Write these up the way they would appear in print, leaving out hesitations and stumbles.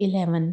11।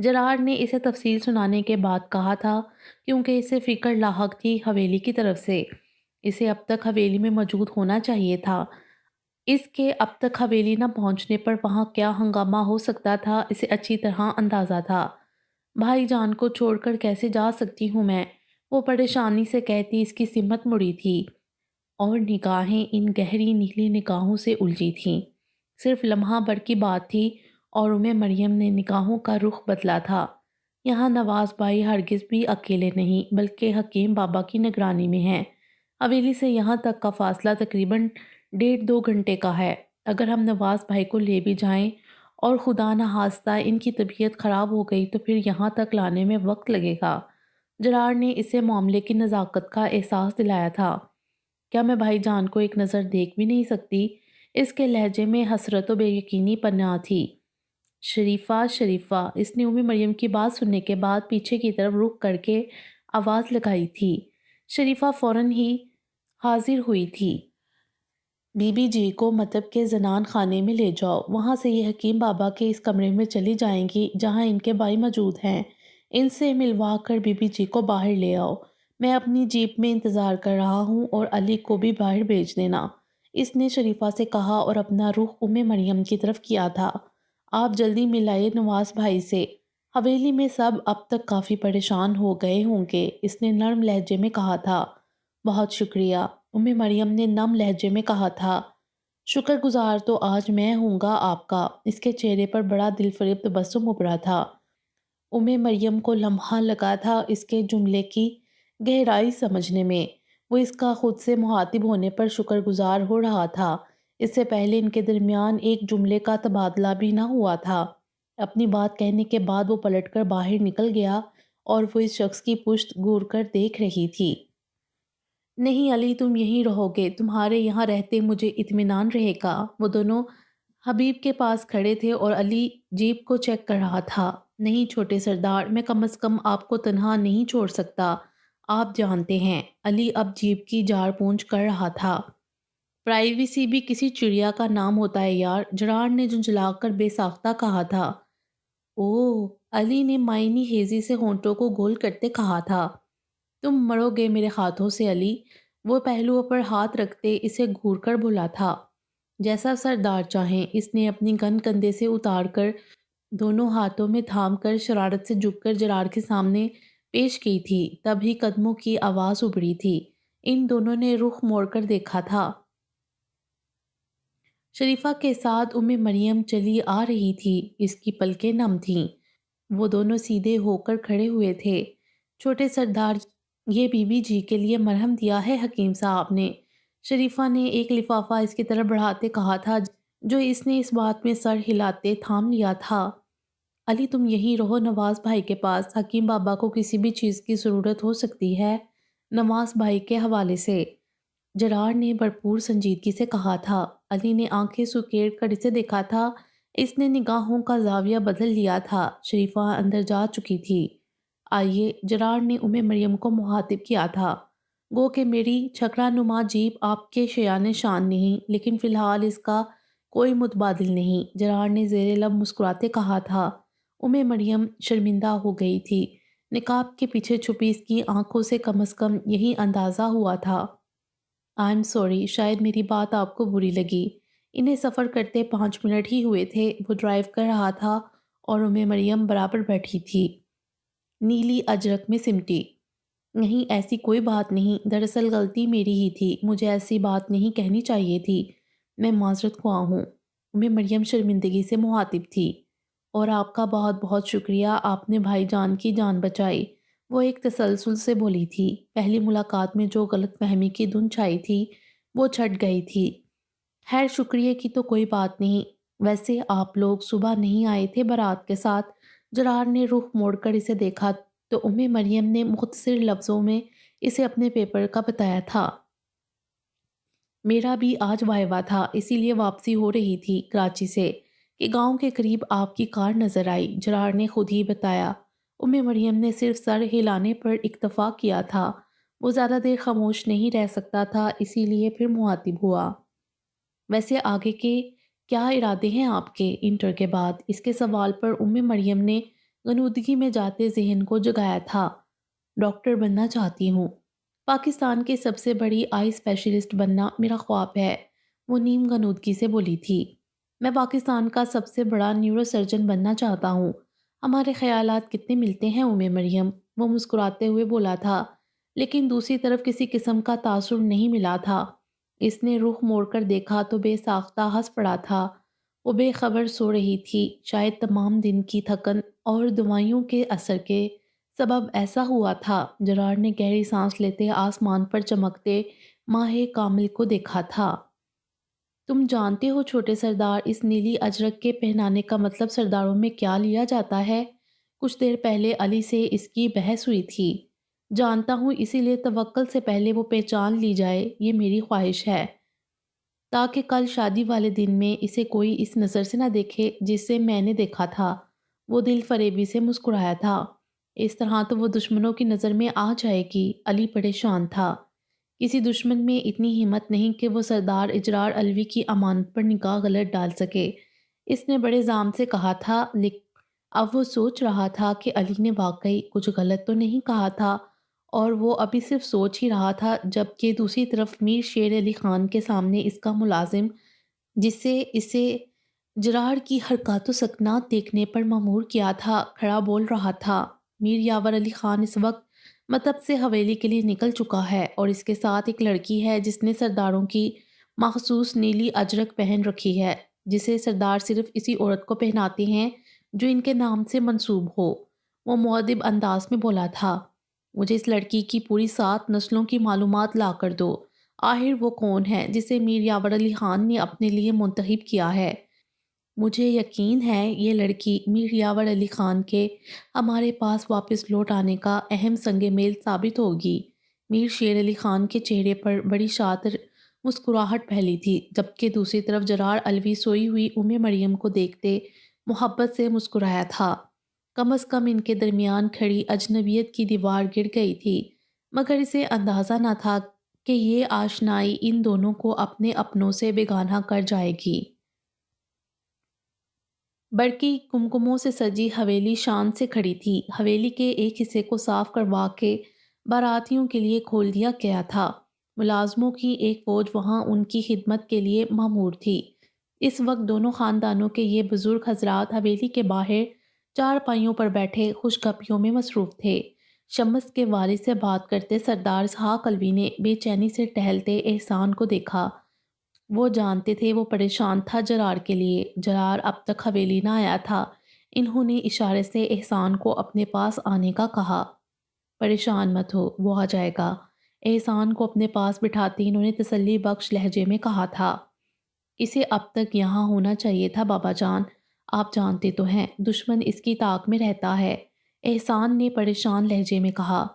جرار نے اسے تفصیل سنانے کے بعد کہا تھا کیونکہ اسے فکر لاحق تھی حویلی کی طرف سے۔ اسے اب تک حویلی میں موجود ہونا چاہیے تھا۔ اس کے اب تک حویلی نہ پہنچنے پر وہاں کیا ہنگامہ ہو سکتا تھا اسے اچھی طرح اندازہ تھا۔ بھائی جان کو چھوڑ کر کیسے جا سکتی ہوں میں، وہ پریشانی سے کہتی اس کی سمت مڑی تھی اور نگاہیں ان گہری نیلی نگاہوں سے الجھی تھیں۔ صرف لمحہ بھر کی بات تھی اور مریم نے نگاہوں کا رخ بدلا تھا۔ یہاں نواز بھائی ہرگز بھی اکیلے نہیں بلکہ حکیم بابا کی نگرانی میں ہیں۔ حویلی سے یہاں تک کا فاصلہ تقریباً 1.5-2 گھنٹے کا ہے۔ اگر ہم نواز بھائی کو لے بھی جائیں اور خدا نخواستہ ان کی طبیعت خراب ہو گئی تو پھر یہاں تک لانے میں وقت لگے گا۔ جرار نے اسے معاملے کی نزاکت کا احساس دلایا تھا۔ کیا میں بھائی جان کو ایک نظر دیکھ بھی نہیں سکتی؟ اس کے لہجے میں حسرت و بے یقینی پنہاں تھی۔ شریفہ شریفہ، اس نے مریم کی بات سننے کے بعد پیچھے کی طرف رخ کر کے آواز لگائی تھی۔ شریفہ فوراً ہی حاضر ہوئی تھی۔ بی بی جی کو مطلب کے زنان خانے میں لے جاؤ، وہاں سے یہ حکیم بابا کے اس کمرے میں چلی جائیں گی جہاں ان کے بھائی موجود ہیں۔ ان سے ملوا کر بی بی جی کو باہر لے آؤ۔ میں اپنی جیپ میں انتظار کر رہا ہوں اور علی کو بھی باہر بھیج دینا، اس نے شریفہ سے کہا اور اپنا رخ مریم کی طرف کیا تھا۔ آپ جلدی ملائے نواز بھائی سے، حویلی میں سب اب تک کافی پریشان ہو گئے ہوں گے، اس نے نرم لہجے میں کہا تھا۔ بہت شکریہ، مریم نے نم لہجے میں کہا تھا۔ شکر گزار تو آج میں ہوں گا آپ کا، اس کے چہرے پر بڑا دل فریب تبسم ابھرا تھا۔ مریم کو لمحہ لگا تھا اس کے جملے کی گہرائی سمجھنے میں۔ وہ اس کا خود سے مخاطب ہونے پر شکر گزار ہو رہا تھا۔ اس سے پہلے ان کے درمیان ایک جملے کا تبادلہ بھی نہ ہوا تھا۔ اپنی بات کہنے کے بعد وہ پلٹ کر باہر نکل گیا اور وہ اس شخص کی پشت گور کر دیکھ رہی تھی۔ نہیں علی، تم یہیں رہو گے، تمہارے یہاں رہتے مجھے اطمینان رہے گا۔ وہ دونوں حبیب کے پاس کھڑے تھے اور علی جیپ کو چیک کر رہا تھا۔ نہیں چھوٹے سردار، میں کم از کم آپ کو تنہا نہیں چھوڑ سکتا، آپ جانتے ہیں۔ علی اب جیپ کی جار پونچھ کر رہا تھا۔ پرائیویسی بھی کسی چڑیا کا نام ہوتا ہے یار، جرار نے جھنجھلا کر بے ساختہ کہا تھا۔ اوہ، علی نے معنی خیزی سے ہونٹوں کو گول کرتے کہا تھا۔ تم مرو گے میرے ہاتھوں سے علی، وہ پہلوؤں پر ہاتھ رکھتے اسے گھور کر بولا تھا۔ جیسا سردار چاہیں، اس نے اپنی گن کندھے سے اتار کر دونوں ہاتھوں میں تھام کر شرارت سے جھک کر جرار کے سامنے پیش کی تھی۔ تب ہی قدموں کی آواز ابھری تھی۔ ان دونوں نے رخ موڑ کر دیکھا تھا۔ شریفہ کے ساتھ مریم چلی آ رہی تھی، اس کی پلکیں نم تھیں۔ وہ دونوں سیدھے ہو کر کھڑے ہوئے تھے۔ چھوٹے سردار، یہ بی بی جی کے لیے مرہم دیا ہے حکیم صاحب نے، شریفہ نے ایک لفافہ اس کی طرف بڑھاتے کہا تھا جو اس نے اس بات میں سر ہلاتے تھام لیا تھا۔ علی تم یہیں رہو نواز بھائی کے پاس، حکیم بابا کو کسی بھی چیز کی ضرورت ہو سکتی ہے۔ نواز بھائی کے حوالے سے جرار نے بھرپور سنجیدگی سے کہا تھا۔ علی نے آنکھیں سکیڑ کر اسے دیکھا تھا۔ اس نے نگاہوں کا زاویہ بدل لیا تھا۔ شریفہ اندر جا چکی تھی۔ آئیے، جرار نے مریم کو مخاطب کیا تھا۔ گو کہ میری چھکڑا نما جیپ آپ کے شایان شان نہیں، لیکن فی الحال اس کا کوئی متبادل نہیں، جرار نے زیر لب مسکراتے کہا تھا۔ مریم شرمندہ ہو گئی تھی۔ نقاب کے پیچھے چھپی اس کی آنکھوں سے کم از کم یہی اندازہ ہوا تھا۔ آئی ایم سوری، شاید میری بات آپ کو بری لگی۔ انہیں سفر کرتے 5 منٹ ہی ہوئے تھے۔ وہ ڈرائیو کر رہا تھا اور مریم برابر بیٹھی تھی، نیلی اجرک میں سمٹی۔ نہیں ایسی کوئی بات نہیں، دراصل غلطی میری ہی تھی، مجھے ایسی بات نہیں کہنی چاہیے تھی، میں معذرت خواہ ہوں۔ مریم شرمندگی سے مخاطب تھی۔ اور آپ کا بہت بہت شکریہ، آپ نے بھائی جان کی جان بچائی، وہ ایک تسلسل سے بولی تھی۔ پہلی ملاقات میں جو غلط فہمی کی دھن چھائی تھی وہ چھٹ گئی تھی۔ خیر شکریہ کی تو کوئی بات نہیں، ویسے آپ لوگ صبح نہیں آئے تھے بارات کے ساتھ؟ جرار نے رخ موڑ کر اسے دیکھا تو مریم نے مختصر لفظوں میں اسے اپنے پیپر کا بتایا تھا۔ میرا بھی آج وائوا تھا، اسی لیے واپسی ہو رہی تھی کراچی سے کہ گاؤں کے قریب آپ کی کار نظر آئی، جرار نے خود ہی بتایا۔ مریم نے صرف سر ہلانے پر اکتفا کیا تھا۔ وہ زیادہ دیر خاموش نہیں رہ سکتا تھا، اسی لیے پھر مخاطب ہوا۔ ویسے آگے کے کیا ارادے ہیں آپ کے انٹر کے بعد؟ اس کے سوال پر مریم نے غنودگی میں جاتے ذہن کو جگایا تھا۔ ڈاکٹر بننا چاہتی ہوں۔ پاکستان کی سب سے بڑی آئی اسپیشلسٹ بننا میرا خواب ہے، وہ نیم غنودگی سے بولی تھی۔ میں پاکستان کا سب سے بڑا نیورو سرجن بننا چاہتا ہوں۔ ہمارے خیالات کتنے ملتے ہیں مریم، وہ مسکراتے ہوئے بولا تھا، لیکن دوسری طرف کسی قسم کا تاثر نہیں ملا تھا۔ اس نے رخ موڑ کر دیکھا تو بے ساختہ ہنس پڑا تھا۔ وہ بے خبر سو رہی تھی، شاید تمام دن کی تھکن اور دوائیوں کے اثر کے سبب ایسا ہوا تھا۔ جرار نے گہری سانس لیتے آسمان پر چمکتے ماہ کامل کو دیکھا تھا۔ تم جانتے ہو چھوٹے سردار، اس نیلی اجرک کے پہنانے کا مطلب سرداروں میں کیا لیا جاتا ہے؟ کچھ دیر پہلے علی سے اس کی بحث ہوئی تھی۔ جانتا ہوں، اسی لیے توکل سے پہلے وہ پہچان لی جائے، یہ میری خواہش ہے، تاکہ کل شادی والے دن میں اسے کوئی اس نظر سے نہ دیکھے جس سے میں نے دیکھا تھا۔ وہ دل فریبی سے مسکرایا تھا۔ اس طرح تو وہ دشمنوں کی نظر میں آ جائے گی۔ علی پریشان تھا۔ کسی دشمن میں اتنی ہمت نہیں کہ وہ سردار اجرار علوی کی امانت پر نگاہ غلط ڈال سکے۔ اس نے بڑے زام سے کہا تھا، اب وہ سوچ رہا تھا کہ علی نے واقعی کچھ غلط تو نہیں کہا تھا، اور وہ ابھی صرف سوچ ہی رہا تھا جبکہ دوسری طرف میر شیر علی خان کے سامنے اس کا ملازم، جس سے اسے جرار کی حرکات و سکنات دیکھنے پر مامور کیا تھا، کھڑا بول رہا تھا۔ میر یاور علی خان اس وقت مطب سے حویلی کے لیے نکل چکا ہے، اور اس کے ساتھ ایک لڑکی ہے جس نے سرداروں کی مخصوص نیلی اجرک پہن رکھی ہے، جسے سردار صرف اسی عورت کو پہناتے ہیں جو ان کے نام سے منسوب ہو۔ وہ مؤدب انداز میں بولا تھا، مجھے اس لڑکی کی پوری 7 نسلوں کی معلومات لا کر دو۔ آخر وہ کون ہے جسے میر یاور علی خان نے اپنے لیے منتخب کیا ہے؟ مجھے یقین ہے یہ لڑکی میر یاور علی خان کے ہمارے پاس واپس لوٹ آنے کا اہم سنگ میل ثابت ہوگی۔ میر شیر علی خان کے چہرے پر بڑی شاطر مسکراہٹ پھیلی تھی، جبکہ دوسری طرف جرار علوی سوئی ہوئی مریم کو دیکھتے محبت سے مسکرایا تھا۔ کم از کم ان کے درمیان کھڑی اجنبیت کی دیوار گر گئی تھی، مگر اسے اندازہ نہ تھا کہ یہ آشنائی ان دونوں کو اپنے اپنوں سے بیگانہ کر جائے گی۔ برقی کمکموں سے سجی حویلی شان سے کھڑی تھی۔ حویلی کے ایک حصے کو صاف کروا کے باراتیوں کے لیے کھول دیا گیا تھا۔ ملازموں کی ایک فوج وہاں ان کی خدمت کے لیے مامور تھی۔ اس وقت دونوں خاندانوں کے یہ بزرگ حضرات حویلی کے باہر چارپائیوں پر بیٹھے خوش گپیوں میں مصروف تھے۔ شمس کے والد سے بات کرتے سردار اسحاق علوی نے بے چینی سے ٹہلتے احسان کو دیکھا۔ وہ جانتے تھے وہ پریشان تھا جرار کے لیے۔ جرار اب تک حویلی نہ آیا تھا۔ انہوں نے اشارے سے احسان کو اپنے پاس آنے کا کہا۔ پریشان مت ہو، وہ آ جائے گا۔ احسان کو اپنے پاس بٹھاتے انہوں نے تسلی بخش لہجے میں کہا تھا، اسے اب تک یہاں ہونا چاہیے تھا بابا جان، آپ جانتے تو ہیں دشمن اس کی طاق میں رہتا ہے۔ احسان نے پریشان لہجے میں کہا،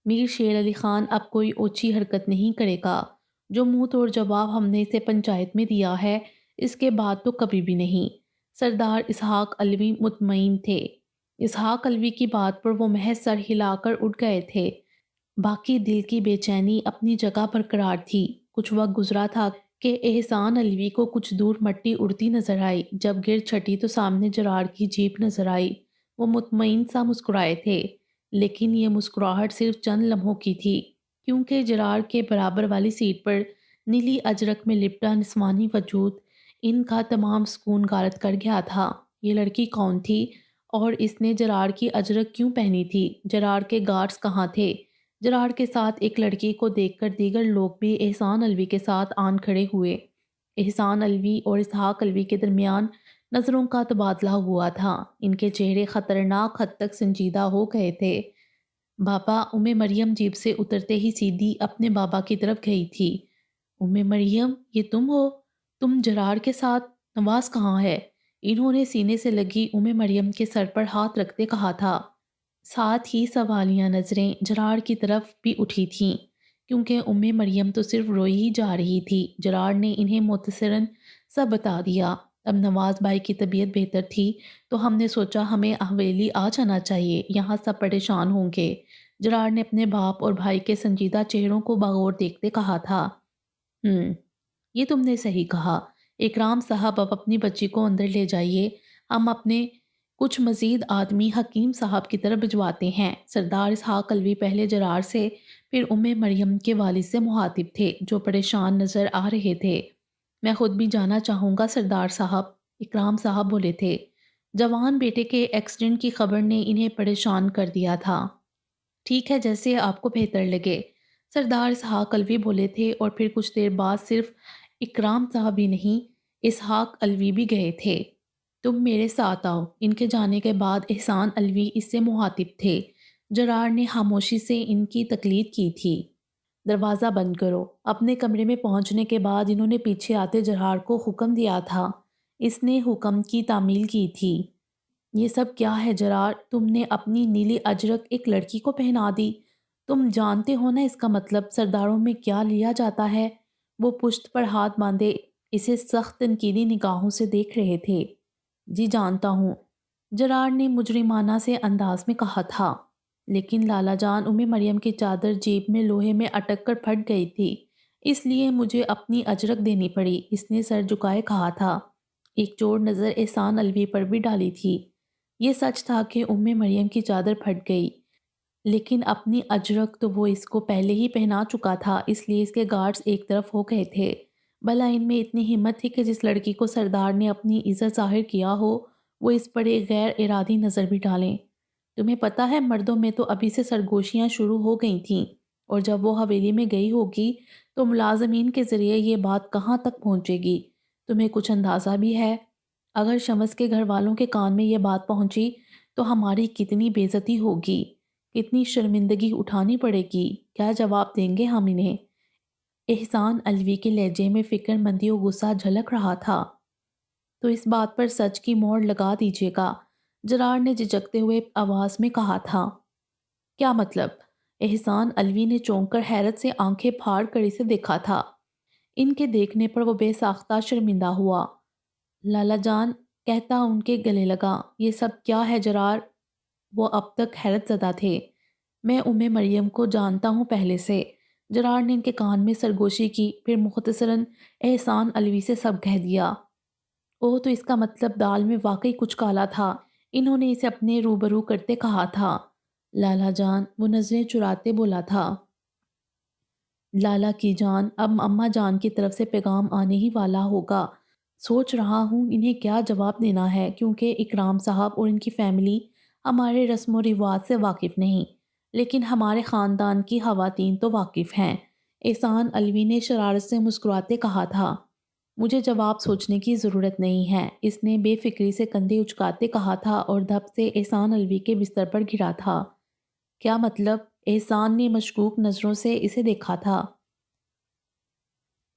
میر شیر علی خان اب کوئی اوچھی حرکت نہیں کرے گا۔ جو منہ توڑ جواب ہم نے اسے پنچایت میں دیا ہے، اس کے بعد تو کبھی بھی نہیں۔ سردار اسحاق علوی مطمئن تھے۔ اسحاق علوی کی بات پر وہ محض سر ہلا کر اٹھ گئے تھے، باقی دل کی بے چینی اپنی جگہ برقرار تھی۔ کچھ وقت گزرا تھا کہ احسان علوی کو کچھ دور مٹی اڑتی نظر آئی۔ جب گر چھٹی تو سامنے جرار کی جیپ نظر آئی۔ وہ مطمئن سا مسکرائے تھے، لیکن یہ مسکراہٹ صرف چند لمحوں کی تھی، کیونکہ جرار کے برابر والی سیٹ پر نیلی اجرک میں لپٹا نسوانی وجود ان کا تمام سکون غارت کر گیا تھا۔ یہ لڑکی کون تھی اور اس نے جرار کی اجرک کیوں پہنی تھی؟ جرار کے گارڈز کہاں تھے؟ جرار کے ساتھ ایک لڑکی کو دیکھ کر دیگر لوگ بھی احسان علوی کے ساتھ آن کھڑے ہوئے۔ احسان علوی اور اسحاق علوی کے درمیان نظروں کا تبادلہ ہوا تھا۔ ان کے چہرے خطرناک حد تک سنجیدہ ہو گئے تھے۔ بابا، مریم جیپ سے اترتے ہی سیدھی اپنے بابا کی طرف گئی تھی۔ مریم، یہ تم ہو؟ تم جرار کے ساتھ؟ نواز کہاں ہے؟ انہوں نے سینے سے لگی مریم کے سر پر ہاتھ رکھتے کہا تھا۔ ساتھ ہی سوالیہ نظریں جرار کی طرف بھی اٹھی تھیں، کیونکہ مریم تو صرف روئی ہی جا رہی تھی۔ جرار نے انہیں مختصراً سب بتا دیا۔ اب نواز بھائی کی طبیعت بہتر تھی تو ہم نے سوچا ہمیں حویلی آ جانا چاہیے، یہاں سب پریشان ہوں گے۔ جرار نے اپنے باپ اور بھائی کے سنجیدہ چہروں کو بغور دیکھتے کہا تھا۔ یہ تم نے صحیح کہا۔ اکرام صاحب اب اپنی بچی کو اندر لے جائیے، ہم اپنے کچھ مزید آدمی حکیم صاحب کی طرف بھجواتے ہیں۔ سردار اسحاق علوی پہلے جرار سے پھر مریم کے والد سے مخاطب تھے جو پریشان نظر آ رہے تھے۔ میں خود بھی جانا چاہوں گا سردار صاحب، اکرام صاحب بولے تھے۔ جوان بیٹے کے ایکسیڈنٹ کی خبر نے انہیں پریشان کر دیا تھا۔ ٹھیک ہے، جیسے آپ کو بہتر لگے، سردار اسحاق علوی بولے تھے، اور پھر کچھ دیر بعد صرف اکرام صاحب ہی نہیں، اسحاق علوی بھی گئے تھے۔ تم میرے ساتھ آؤ۔ ان کے جانے کے بعد احسان علوی اس سے مخاطب تھے۔ جرار نے خاموشی سے ان کی تقلید کی تھی۔ دروازہ بند کرو۔ اپنے کمرے میں پہنچنے کے بعد انہوں نے پیچھے آتے جرار کو حکم دیا تھا۔ اس نے حکم کی تعمیل کی تھی۔ یہ سب کیا ہے جرار؟ تم نے اپنی نیلی اجرک ایک لڑکی کو پہنا دی۔ تم جانتے ہو نا اس کا مطلب سرداروں میں کیا لیا جاتا ہے؟ وہ پشت پر ہاتھ باندھے اسے سخت تنقیدی نگاہوں سے دیکھ رہے تھے۔ جی جانتا ہوں، جرار نے مجرمانہ سے انداز میں کہا تھا۔ لیکن لالا جان، مریم کی چادر جیب میں لوہے میں اٹک کر پھٹ گئی تھی، اس لیے مجھے اپنی اجرک دینی پڑی، اس نے سر جھکائے کہا تھا۔ ایک چور نظر احسان علوی پر بھی ڈالی تھی۔ یہ سچ تھا کہ مریم کی چادر پھٹ گئی، لیکن اپنی اجرک تو وہ اس کو پہلے ہی پہنا چکا تھا، اس لیے اس کے گارڈز ایک طرف ہو گئے تھے۔ بھلا ان میں اتنی ہمت تھی کہ جس لڑکی کو سردار نے اپنی عزت ظاہر کیا ہو وہ اس پر ایک غیر ارادی نظر بھی ڈالیں۔ تمہیں پتہ ہے مردوں میں تو ابھی سے سرگوشیاں شروع ہو گئی تھیں، اور جب وہ حویلی میں گئی ہوگی تو ملازمین کے ذریعے یہ بات کہاں تک پہنچے گی؟ تمہیں کچھ اندازہ بھی ہے؟ اگر شمس کے گھر والوں کے کان میں یہ بات پہنچی تو ہماری کتنی بے عزتی ہوگی، کتنی شرمندگی اٹھانی پڑے گی، کیا جواب دیں گے ہم انہیں؟ احسان علوی کے لہجے میں فکر مندی و غصہ جھلک رہا تھا۔ تو اس بات پر سچ کی مہر لگا دیجیے گا، جرار نے جھجکتے ہوئے آواز میں کہا تھا۔ کیا مطلب؟ احسان علوی نے چونک کر حیرت سے آنکھیں پھاڑ کر اسے دیکھا تھا۔ ان کے دیکھنے پر وہ بے ساختہ شرمندہ ہوا۔ لالا جان کہتا ان کے گلے لگا، یہ سب کیا ہے جرار؟ وہ اب تک حیرت زدہ تھے۔ میں مریم کو جانتا ہوں پہلے سے۔ جرار نے ان کے کان میں سرگوشی کی، پھر مختصراً احسان علوی سے سب کہہ دیا۔ اوہ، تو اس کا مطلب دال میں واقعی کچھ کالا تھا، انہوں نے اسے اپنے روبرو کرتے کہا تھا۔ لالا جان، وہ نظریں چراتے بولا تھا۔ لالا کی جان، اب اماں جان کی طرف سے پیغام آنے ہی والا ہوگا۔ سوچ رہا ہوں انہیں کیا جواب دینا ہے، کیونکہ اکرام صاحب اور ان کی فیملی ہمارے رسم و رواج سے واقف نہیں، لیکن ہمارے خاندان کی خواتین تو واقف ہیں۔ احسان علوی نے شرارت سے مسکراتے کہا تھا۔ مجھے جواب سوچنے کی ضرورت نہیں ہے، اس نے بے فکری سے کندھے اچکاتے کہا تھا اور دھپ سے احسان علوی کے بستر پر گرا تھا۔ کیا مطلب؟ احسان نے مشکوک نظروں سے اسے دیکھا تھا۔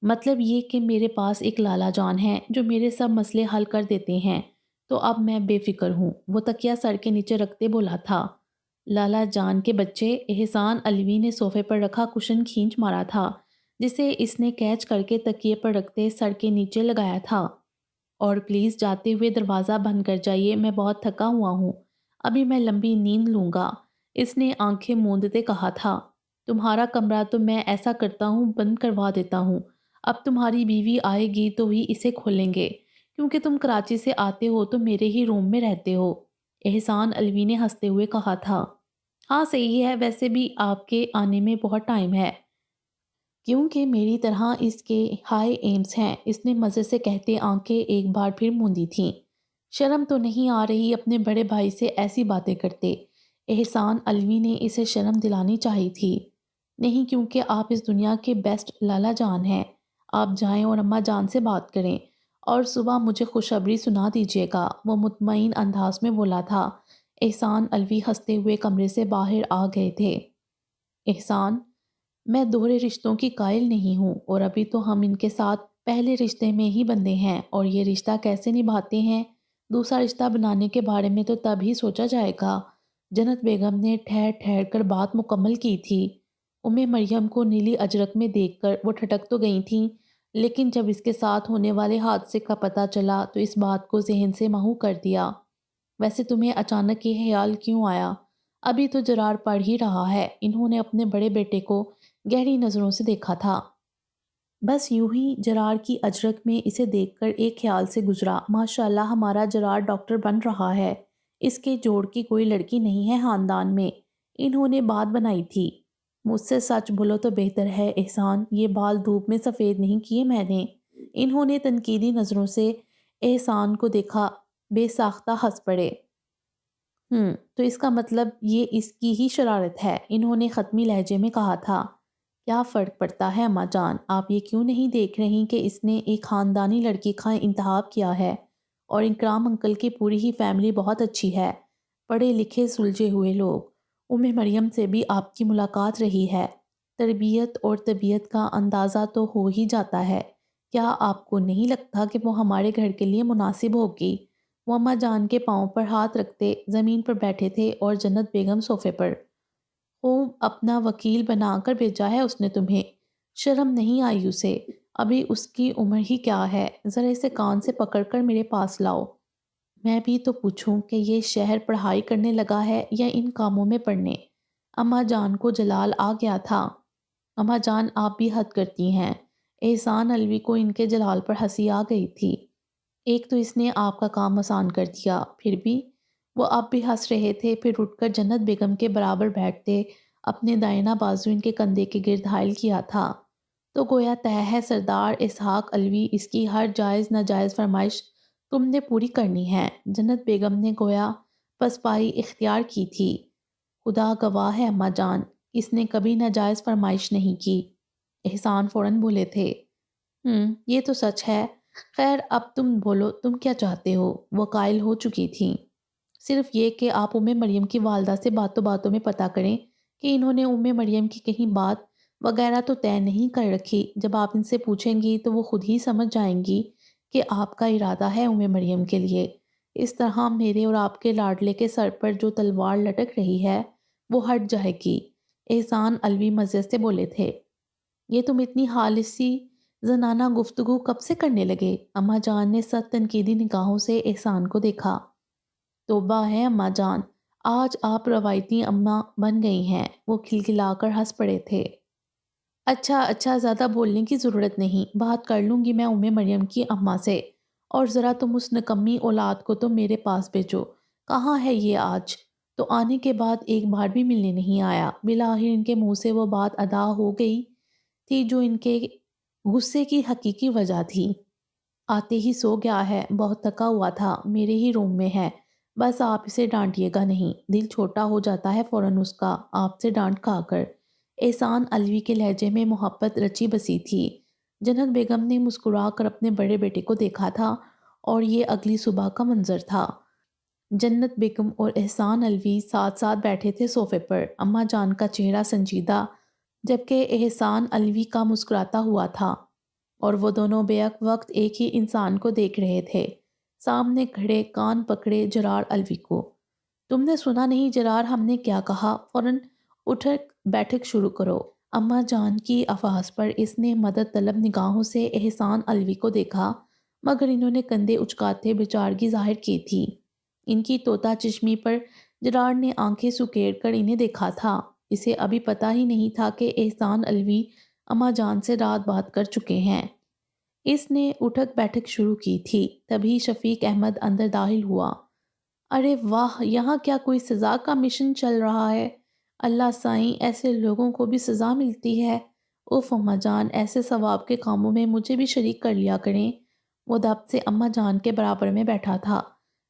مطلب یہ کہ میرے پاس ایک لالا جان ہے جو میرے سب مسئلے حل کر دیتے ہیں، تو اب میں بے فکر ہوں، وہ تکیہ سر کے نیچے رکھتے بولا تھا۔ لالا جان کے بچے، احسان علوی نے صوفے پر رکھا کشن کھینچ مارا تھا جسے اس نے کیچ کر کے تکیے پر رکھتے سر کے نیچے لگایا تھا۔ اور پلیز جاتے ہوئے دروازہ بند کر جائیے، میں بہت تھکا ہوا ہوں، ابھی میں لمبی نیند لوں گا، اس نے آنکھیں موندتے کہا تھا۔ تمہارا کمرہ تو میں ایسا کرتا ہوں بند کروا دیتا ہوں، اب تمہاری بیوی آئے گی تو ہی اسے کھولیں گے، کیونکہ تم کراچی سے آتے ہو تو میرے ہی روم میں رہتے ہو، احسان علوی نے ہنستے ہوئے کہا تھا۔ ہاں صحیح ہے، ویسے بھی آپ کے آنے میں بہت ٹائم ہے، کیونکہ میری طرح اس کے ہائی ایمز ہیں، اس نے مزے سے کہتے آنکھیں ایک بار پھر موندی تھیں۔ شرم تو نہیں آ رہی اپنے بڑے بھائی سے ایسی باتیں کرتے؟ احسان علوی نے اسے شرم دلانی چاہی تھی۔ نہیں، کیونکہ آپ اس دنیا کے بیسٹ لالا جان ہیں۔ آپ جائیں اور اماں جان سے بات کریں، اور صبح مجھے خوشخبری سنا دیجیے گا، وہ مطمئن انداز میں بولا تھا۔ احسان علوی ہنستے ہوئے کمرے سے باہر آ گئے تھے۔ احسان، میں دوہرے رشتوں کی قائل نہیں ہوں، اور ابھی تو ہم ان کے ساتھ پہلے رشتے میں ہی بندھے ہیں، اور یہ رشتہ کیسے نبھاتے ہیں دوسرا رشتہ بنانے کے بارے میں تو تب ہی سوچا جائے گا۔ جنت بیگم نے ٹھہر ٹھہر کر بات مکمل کی تھی۔ مریم کو نیلی اجرک میں دیکھ کر وہ ٹھٹک تو گئی تھیں، لیکن جب اس کے ساتھ ہونے والے حادثے کا پتہ چلا تو اس بات کو ذہن سے محو کر دیا۔ ویسے تمہیں اچانک یہ خیال کیوں آیا؟ ابھی تو جرار پڑھ ہی رہا ہے، انہوں نے اپنے بڑے بیٹے کو گہری نظروں سے دیکھا تھا۔ بس یوں ہی جرار کی اجرک میں اسے دیکھ کر ایک خیال سے گزرا، ماشاءاللہ ہمارا جرار ڈاکٹر بن رہا ہے۔ اس کے جوڑ کی کوئی لڑکی نہیں ہے خاندان میں، انہوں نے بات بنائی تھی۔ مجھ سے سچ بولو تو بہتر ہے احسان، یہ بال دھوپ میں سفید نہیں کیے میں نے۔ انہوں نے تنقیدی نظروں سے احسان کو دیکھا، بے ساختہ ہنس پڑے۔ تو اس کا مطلب یہ اس کی ہی شرارت ہے، انہوں نے ختمی لہجے میں کہا تھا۔ کیا فرق پڑتا ہے اماں جان، آپ یہ کیوں نہیں دیکھ رہی کہ اس نے ایک خاندانی لڑکی کا انتخاب کیا ہے، اور اکرام انکل کی پوری ہی فیملی بہت اچھی ہے، پڑھے لکھے سلجھے ہوئے لوگ۔ مریم سے بھی آپ کی ملاقات رہی ہے، تربیت اور طبیعت کا اندازہ تو ہو ہی جاتا ہے۔ کیا آپ کو نہیں لگتا کہ وہ ہمارے گھر کے لیے مناسب ہوگی؟ وہ اماں جان کے پاؤں پر ہاتھ رکھتے زمین پر بیٹھے تھے اور جنت بیگم صوفے پر۔ خوب اپنا وکیل بنا کر بھیجا ہے اس نے تمہیں، شرم نہیں آئی اسے؟ ابھی اس کی عمر ہی کیا ہے؟ ذرا اسے کان سے پکڑ کر میرے پاس لاؤ، میں بھی تو پوچھوں کہ یہ شہر پڑھائی کرنے لگا ہے یا ان کاموں میں پڑھنے۔ اماں جان کو جلال آ گیا تھا۔ اماں جان آپ بھی حد کرتی ہیں۔ احسان علوی کو ان کے جلال پر ہنسی آ گئی تھی۔ ایک تو اس نے آپ کا کام آسان کر دیا، پھر بھی وہ اب بھی ہنس رہے تھے، پھر اٹھ کر جنت بیگم کے برابر بیٹھتے اپنے دائنا بازو ان کے کندھے کے گرد حائل کیا تھا۔ تو گویا طے ہے سردار اسحاق علوی، اس کی ہر جائز ناجائز فرمائش تم نے پوری کرنی ہے۔ جنت بیگم نے گویا پسپائی اختیار کی تھی۔ خدا گواہ ہے اماں جان، اس نے کبھی ناجائز فرمائش نہیں کی۔ احسان فوراً بولے تھے۔ یہ تو سچ ہے۔ خیر اب تم بولو، تم کیا چاہتے ہو؟ وہ قائل ہو چکی تھیں۔ صرف یہ کہ آپ مریم کی والدہ سے باتوں باتوں میں پتہ کریں کہ انہوں نے مریم کی کہیں بات وغیرہ تو طے نہیں کر رکھی۔ جب آپ ان سے پوچھیں گی تو وہ خود ہی سمجھ جائیں گی کہ آپ کا ارادہ ہے مریم کے لیے۔ اس طرح میرے اور آپ کے لاڈلے کے سر پر جو تلوار لٹک رہی ہے وہ ہٹ جائے گی۔ احسان علوی مزے سے بولے تھے۔ یہ تم اتنی خالصی زنانہ گفتگو کب سے کرنے لگے؟ اماں جان نے سخت تنقیدی نگاہوں سے احسان کو دیکھا۔ توبہ ہے اماں جان، آج آپ روایتی اماں بن گئی ہیں۔ وہ کھلکھلا کر ہنس پڑے تھے۔ اچھا زیادہ بولنے کی ضرورت نہیں، بات کر لوں گی میں مریم کی اماں سے، اور ذرا تم اس نکمی اولاد کو تو میرے پاس بھیجو۔ کہاں ہے یہ آج؟ تو آنے کے بعد ایک بار بھی ملنے نہیں آیا۔ بالآخر ان کے منہ سے وہ بات ادا ہو گئی تھی جو ان کے غصے کی حقیقی وجہ تھی۔ آتے ہی سو گیا ہے، بہت تھکا ہوا تھا، میرے ہی روم میں ہے، بس آپ اسے ڈانٹیے گا نہیں، دل چھوٹا ہو جاتا ہے فوراً اس کا آپ سے ڈانٹ کھا کر۔ احسان علوی کے لہجے میں محبت رچی بسی تھی۔ جنت بیگم نے مسکرا کر اپنے بڑے بیٹے کو دیکھا تھا، اور یہ اگلی صبح کا منظر تھا۔ جنت بیگم اور احسان علوی ساتھ ساتھ بیٹھے تھے صوفے پر، اماں جان کا چہرہ سنجیدہ جبکہ احسان علوی کا مسکراتا ہوا تھا، اور وہ دونوں بیک وقت ایک ہی انسان کو دیکھ رہے تھے، سامنے کھڑے کان پکڑے جرار علوی کو۔ تم نے سنا نہیں جرار ہم نے کیا کہا؟ فوراً اٹھک بیٹھک شروع کرو۔ اماں جان کی آواز پر اس نے مدد طلب نگاہوں سے احسان علوی کو دیکھا، مگر انہوں نے کندھے اچکاتے بیچارگی ظاہر کی تھی۔ ان کی طوطا چشمی پر جرار نے آنکھیں سکیڑ کر انہیں دیکھا تھا۔ اسے ابھی پتہ ہی نہیں تھا کہ احسان علوی اماں جان سے رات بات کر چکے ہیں۔ اس نے اٹھک بیٹھک شروع کی تھی، تبھی شفیق احمد اندر داخل ہوا۔ ارے واہ، یہاں کیا کوئی سزا کا مشن چل رہا ہے؟ اللہ سائیں، ایسے لوگوں کو بھی سزا ملتی ہے؟ اف اماں جان، ایسے ثواب کے کاموں میں مجھے بھی شریک کر لیا کریں۔ وہ دب سے اماں جان کے برابر میں بیٹھا تھا۔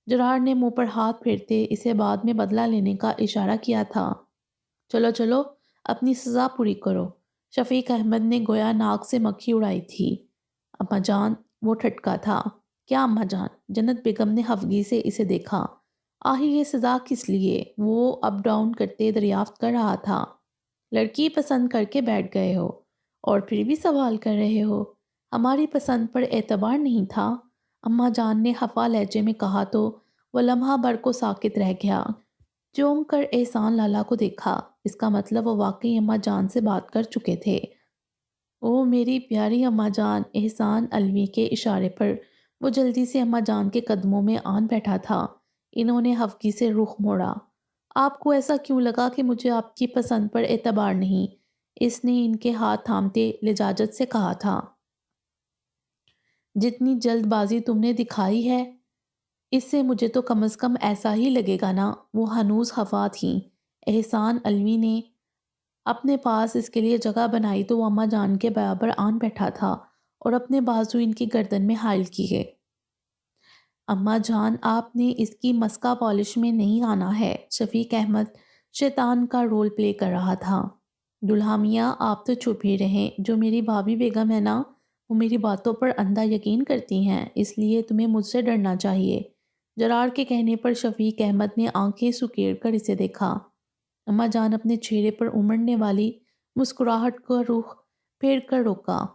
جرار نے منہ پر ہاتھ پھیرتے اسے بعد میں بدلہ لینے کا اشارہ کیا تھا۔ چلو اپنی سزا پوری کرو۔ شفیق احمد نے گویا ناک سے مکھی اڑائی تھی۔ اماں جان، وہ ٹھٹکا تھا۔ کیا اماں جان؟ جنت بیگم نے خفگی سے اسے دیکھا۔ آخر یہ سزا کس لیے؟ وہ اپ ڈاؤن کرتے دریافت کر رہا تھا۔ لڑکی پسند کر کے بیٹھ گئے ہو اور پھر بھی سوال کر رہے ہو؟ ہماری پسند پر اعتبار نہیں تھا؟ اماں جان نے خفا لہجے میں کہا تو وہ لمحہ بھر کو ساکت رہ گیا۔ چونک کر احسان لالا کو دیکھا، اس کا مطلب وہ واقعی اماں جان سے بات کر چکے تھے۔ او میری پیاری اماں جان! احسان علوی کے اشارے پر وہ جلدی سے اماں جان کے قدموں میں آن بیٹھا تھا۔ انہوں نے خفگی سے رخ موڑا۔ آپ کو ایسا کیوں لگا کہ مجھے آپ کی پسند پر اعتبار نہیں؟ اس نے ان کے ہاتھ تھامتے لجاجت سے کہا تھا۔ جتنی جلد بازی تم نے دکھائی ہے اس سے مجھے تو کم از کم ایسا ہی لگے گا نا۔ وہ ہنوز ہوا تھیں۔ احسان علوی نے اپنے پاس اس کے لیے جگہ بنائی تو وہ اماں جان کے برابر آن بیٹھا تھا اور اپنے بازو ان کی گردن میں حائل کیے۔ اماں جان، آپ نے اس کی مسکا پالش میں نہیں آنا ہے۔ شفیق احمد شیطان کا رول پلے کر رہا تھا۔ دلہا میاں، آپ تو چپ ہی رہیں۔ جو میری بھابھی بیگم ہے نا، وہ میری باتوں پر اندھا یقین کرتی ہیں، اس لیے تمہیں مجھ سے ڈرنا چاہیے۔ جرار کے کہنے پر شفیق احمد نے آنکھیں سکیڑ کر اسے دیکھا۔ اماں جان اپنے چہرے پر امڑنے والی مسکراہٹ کا رخ پھیر کر روکا۔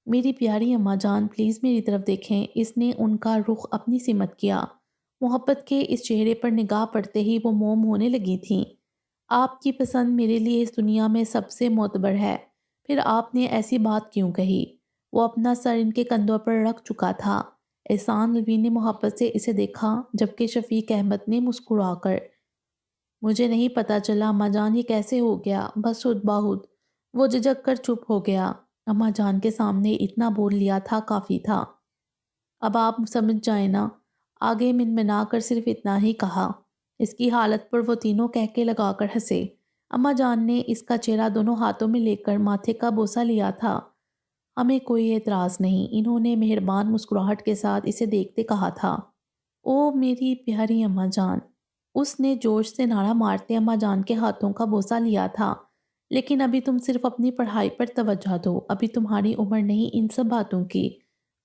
میری پیاری اماں جان، پلیز میری طرف دیکھیں۔ اس نے ان کا رخ اپنی سمت کیا۔ محبت کے اس چہرے پر نگاہ پڑتے ہی وہ موم ہونے لگی تھیں۔ آپ کی پسند میرے لیے اس دنیا میں سب سے معتبر ہے، پھر آپ نے ایسی بات کیوں کہی؟ وہ اپنا سر ان کے کندھوں پر رکھ چکا تھا۔ احسان علوی نے محبت سے اسے دیکھا، جبکہ شفیق احمد نے مسکرا کر، مجھے نہیں پتا چلا اماں جان، یہ کیسے ہو گیا؟ بس خود بخود وہ جھجک کر چپ ہو گیا۔ اماں جان کے سامنے اتنا بول لیا تھا، کافی تھا۔ اب آپ سمجھ جائیں نا۔ آگے منمنا کر صرف اتنا ہی کہا۔ اس کی حالت پر وہ تینوں کہکے لگا کر ہنسے۔ اماں جان نے اس کا چہرہ دونوں ہاتھوں میں لے کر ماتھے کا بوسہ لیا تھا۔ ہمیں کوئی اعتراض نہیں، انہوں نے مہربان مسکراہٹ کے ساتھ اسے دیکھتے کہا تھا۔ او میری پیاری اماں جان! اس نے جوش سے نعرہ مارتے اماں جان کے ہاتھوں کا بوسہ لیا تھا۔ لیکن ابھی تم صرف اپنی پڑھائی پر توجہ دو، ابھی تمہاری عمر نہیں ان سب باتوں کی۔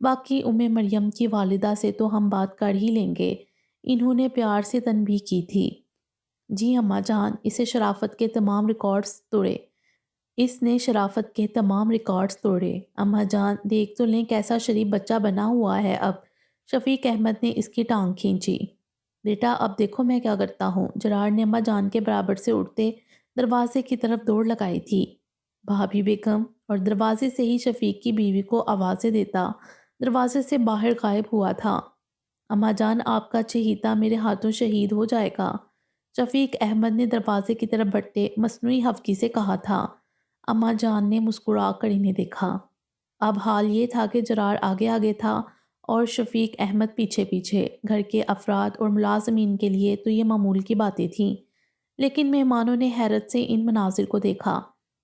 باقی مریم کی والدہ سے تو ہم بات کر ہی لیں گے، انہوں نے پیار سے تنبیہ کی تھی۔ جی اماں جان، اسے شرافت کے تمام ریکارڈز توڑے۔ اس نے شرافت کے تمام ریکارڈز توڑے۔ اماں جان، دیکھ تو لیں کیسا شریف بچہ بنا ہوا ہے اب۔ شفیق احمد نے اس کی ٹانگ کھینچی۔ بیٹا اب دیکھو میں کیا کرتا ہوں۔ جرار نے اماں جان کے برابر سے اٹھتے دروازے کی طرف دوڑ لگائی تھی۔ بھابھی بیگم، اور دروازے سے ہی شفیق کی بیوی کو آوازیں دیتا دروازے سے باہر غائب ہوا تھا۔ اماں جان، آپ کا چہیتا میرے ہاتھوں شہید ہو جائے گا، شفیق احمد نے دروازے کی طرف بڑھتے مصنوعی خفگی سے کہا تھا۔ اماں جان نے مسکرا کر انہیں دیکھا۔ اب حال یہ تھا کہ جرار آگے آگے تھا اور شفیق احمد پیچھے پیچھے۔ گھر کے افراد اور ملازمین کے لیے تو یہ معمول کی باتیں تھیں، لیکن مہمانوں نے حیرت سے ان مناظر کو دیکھا۔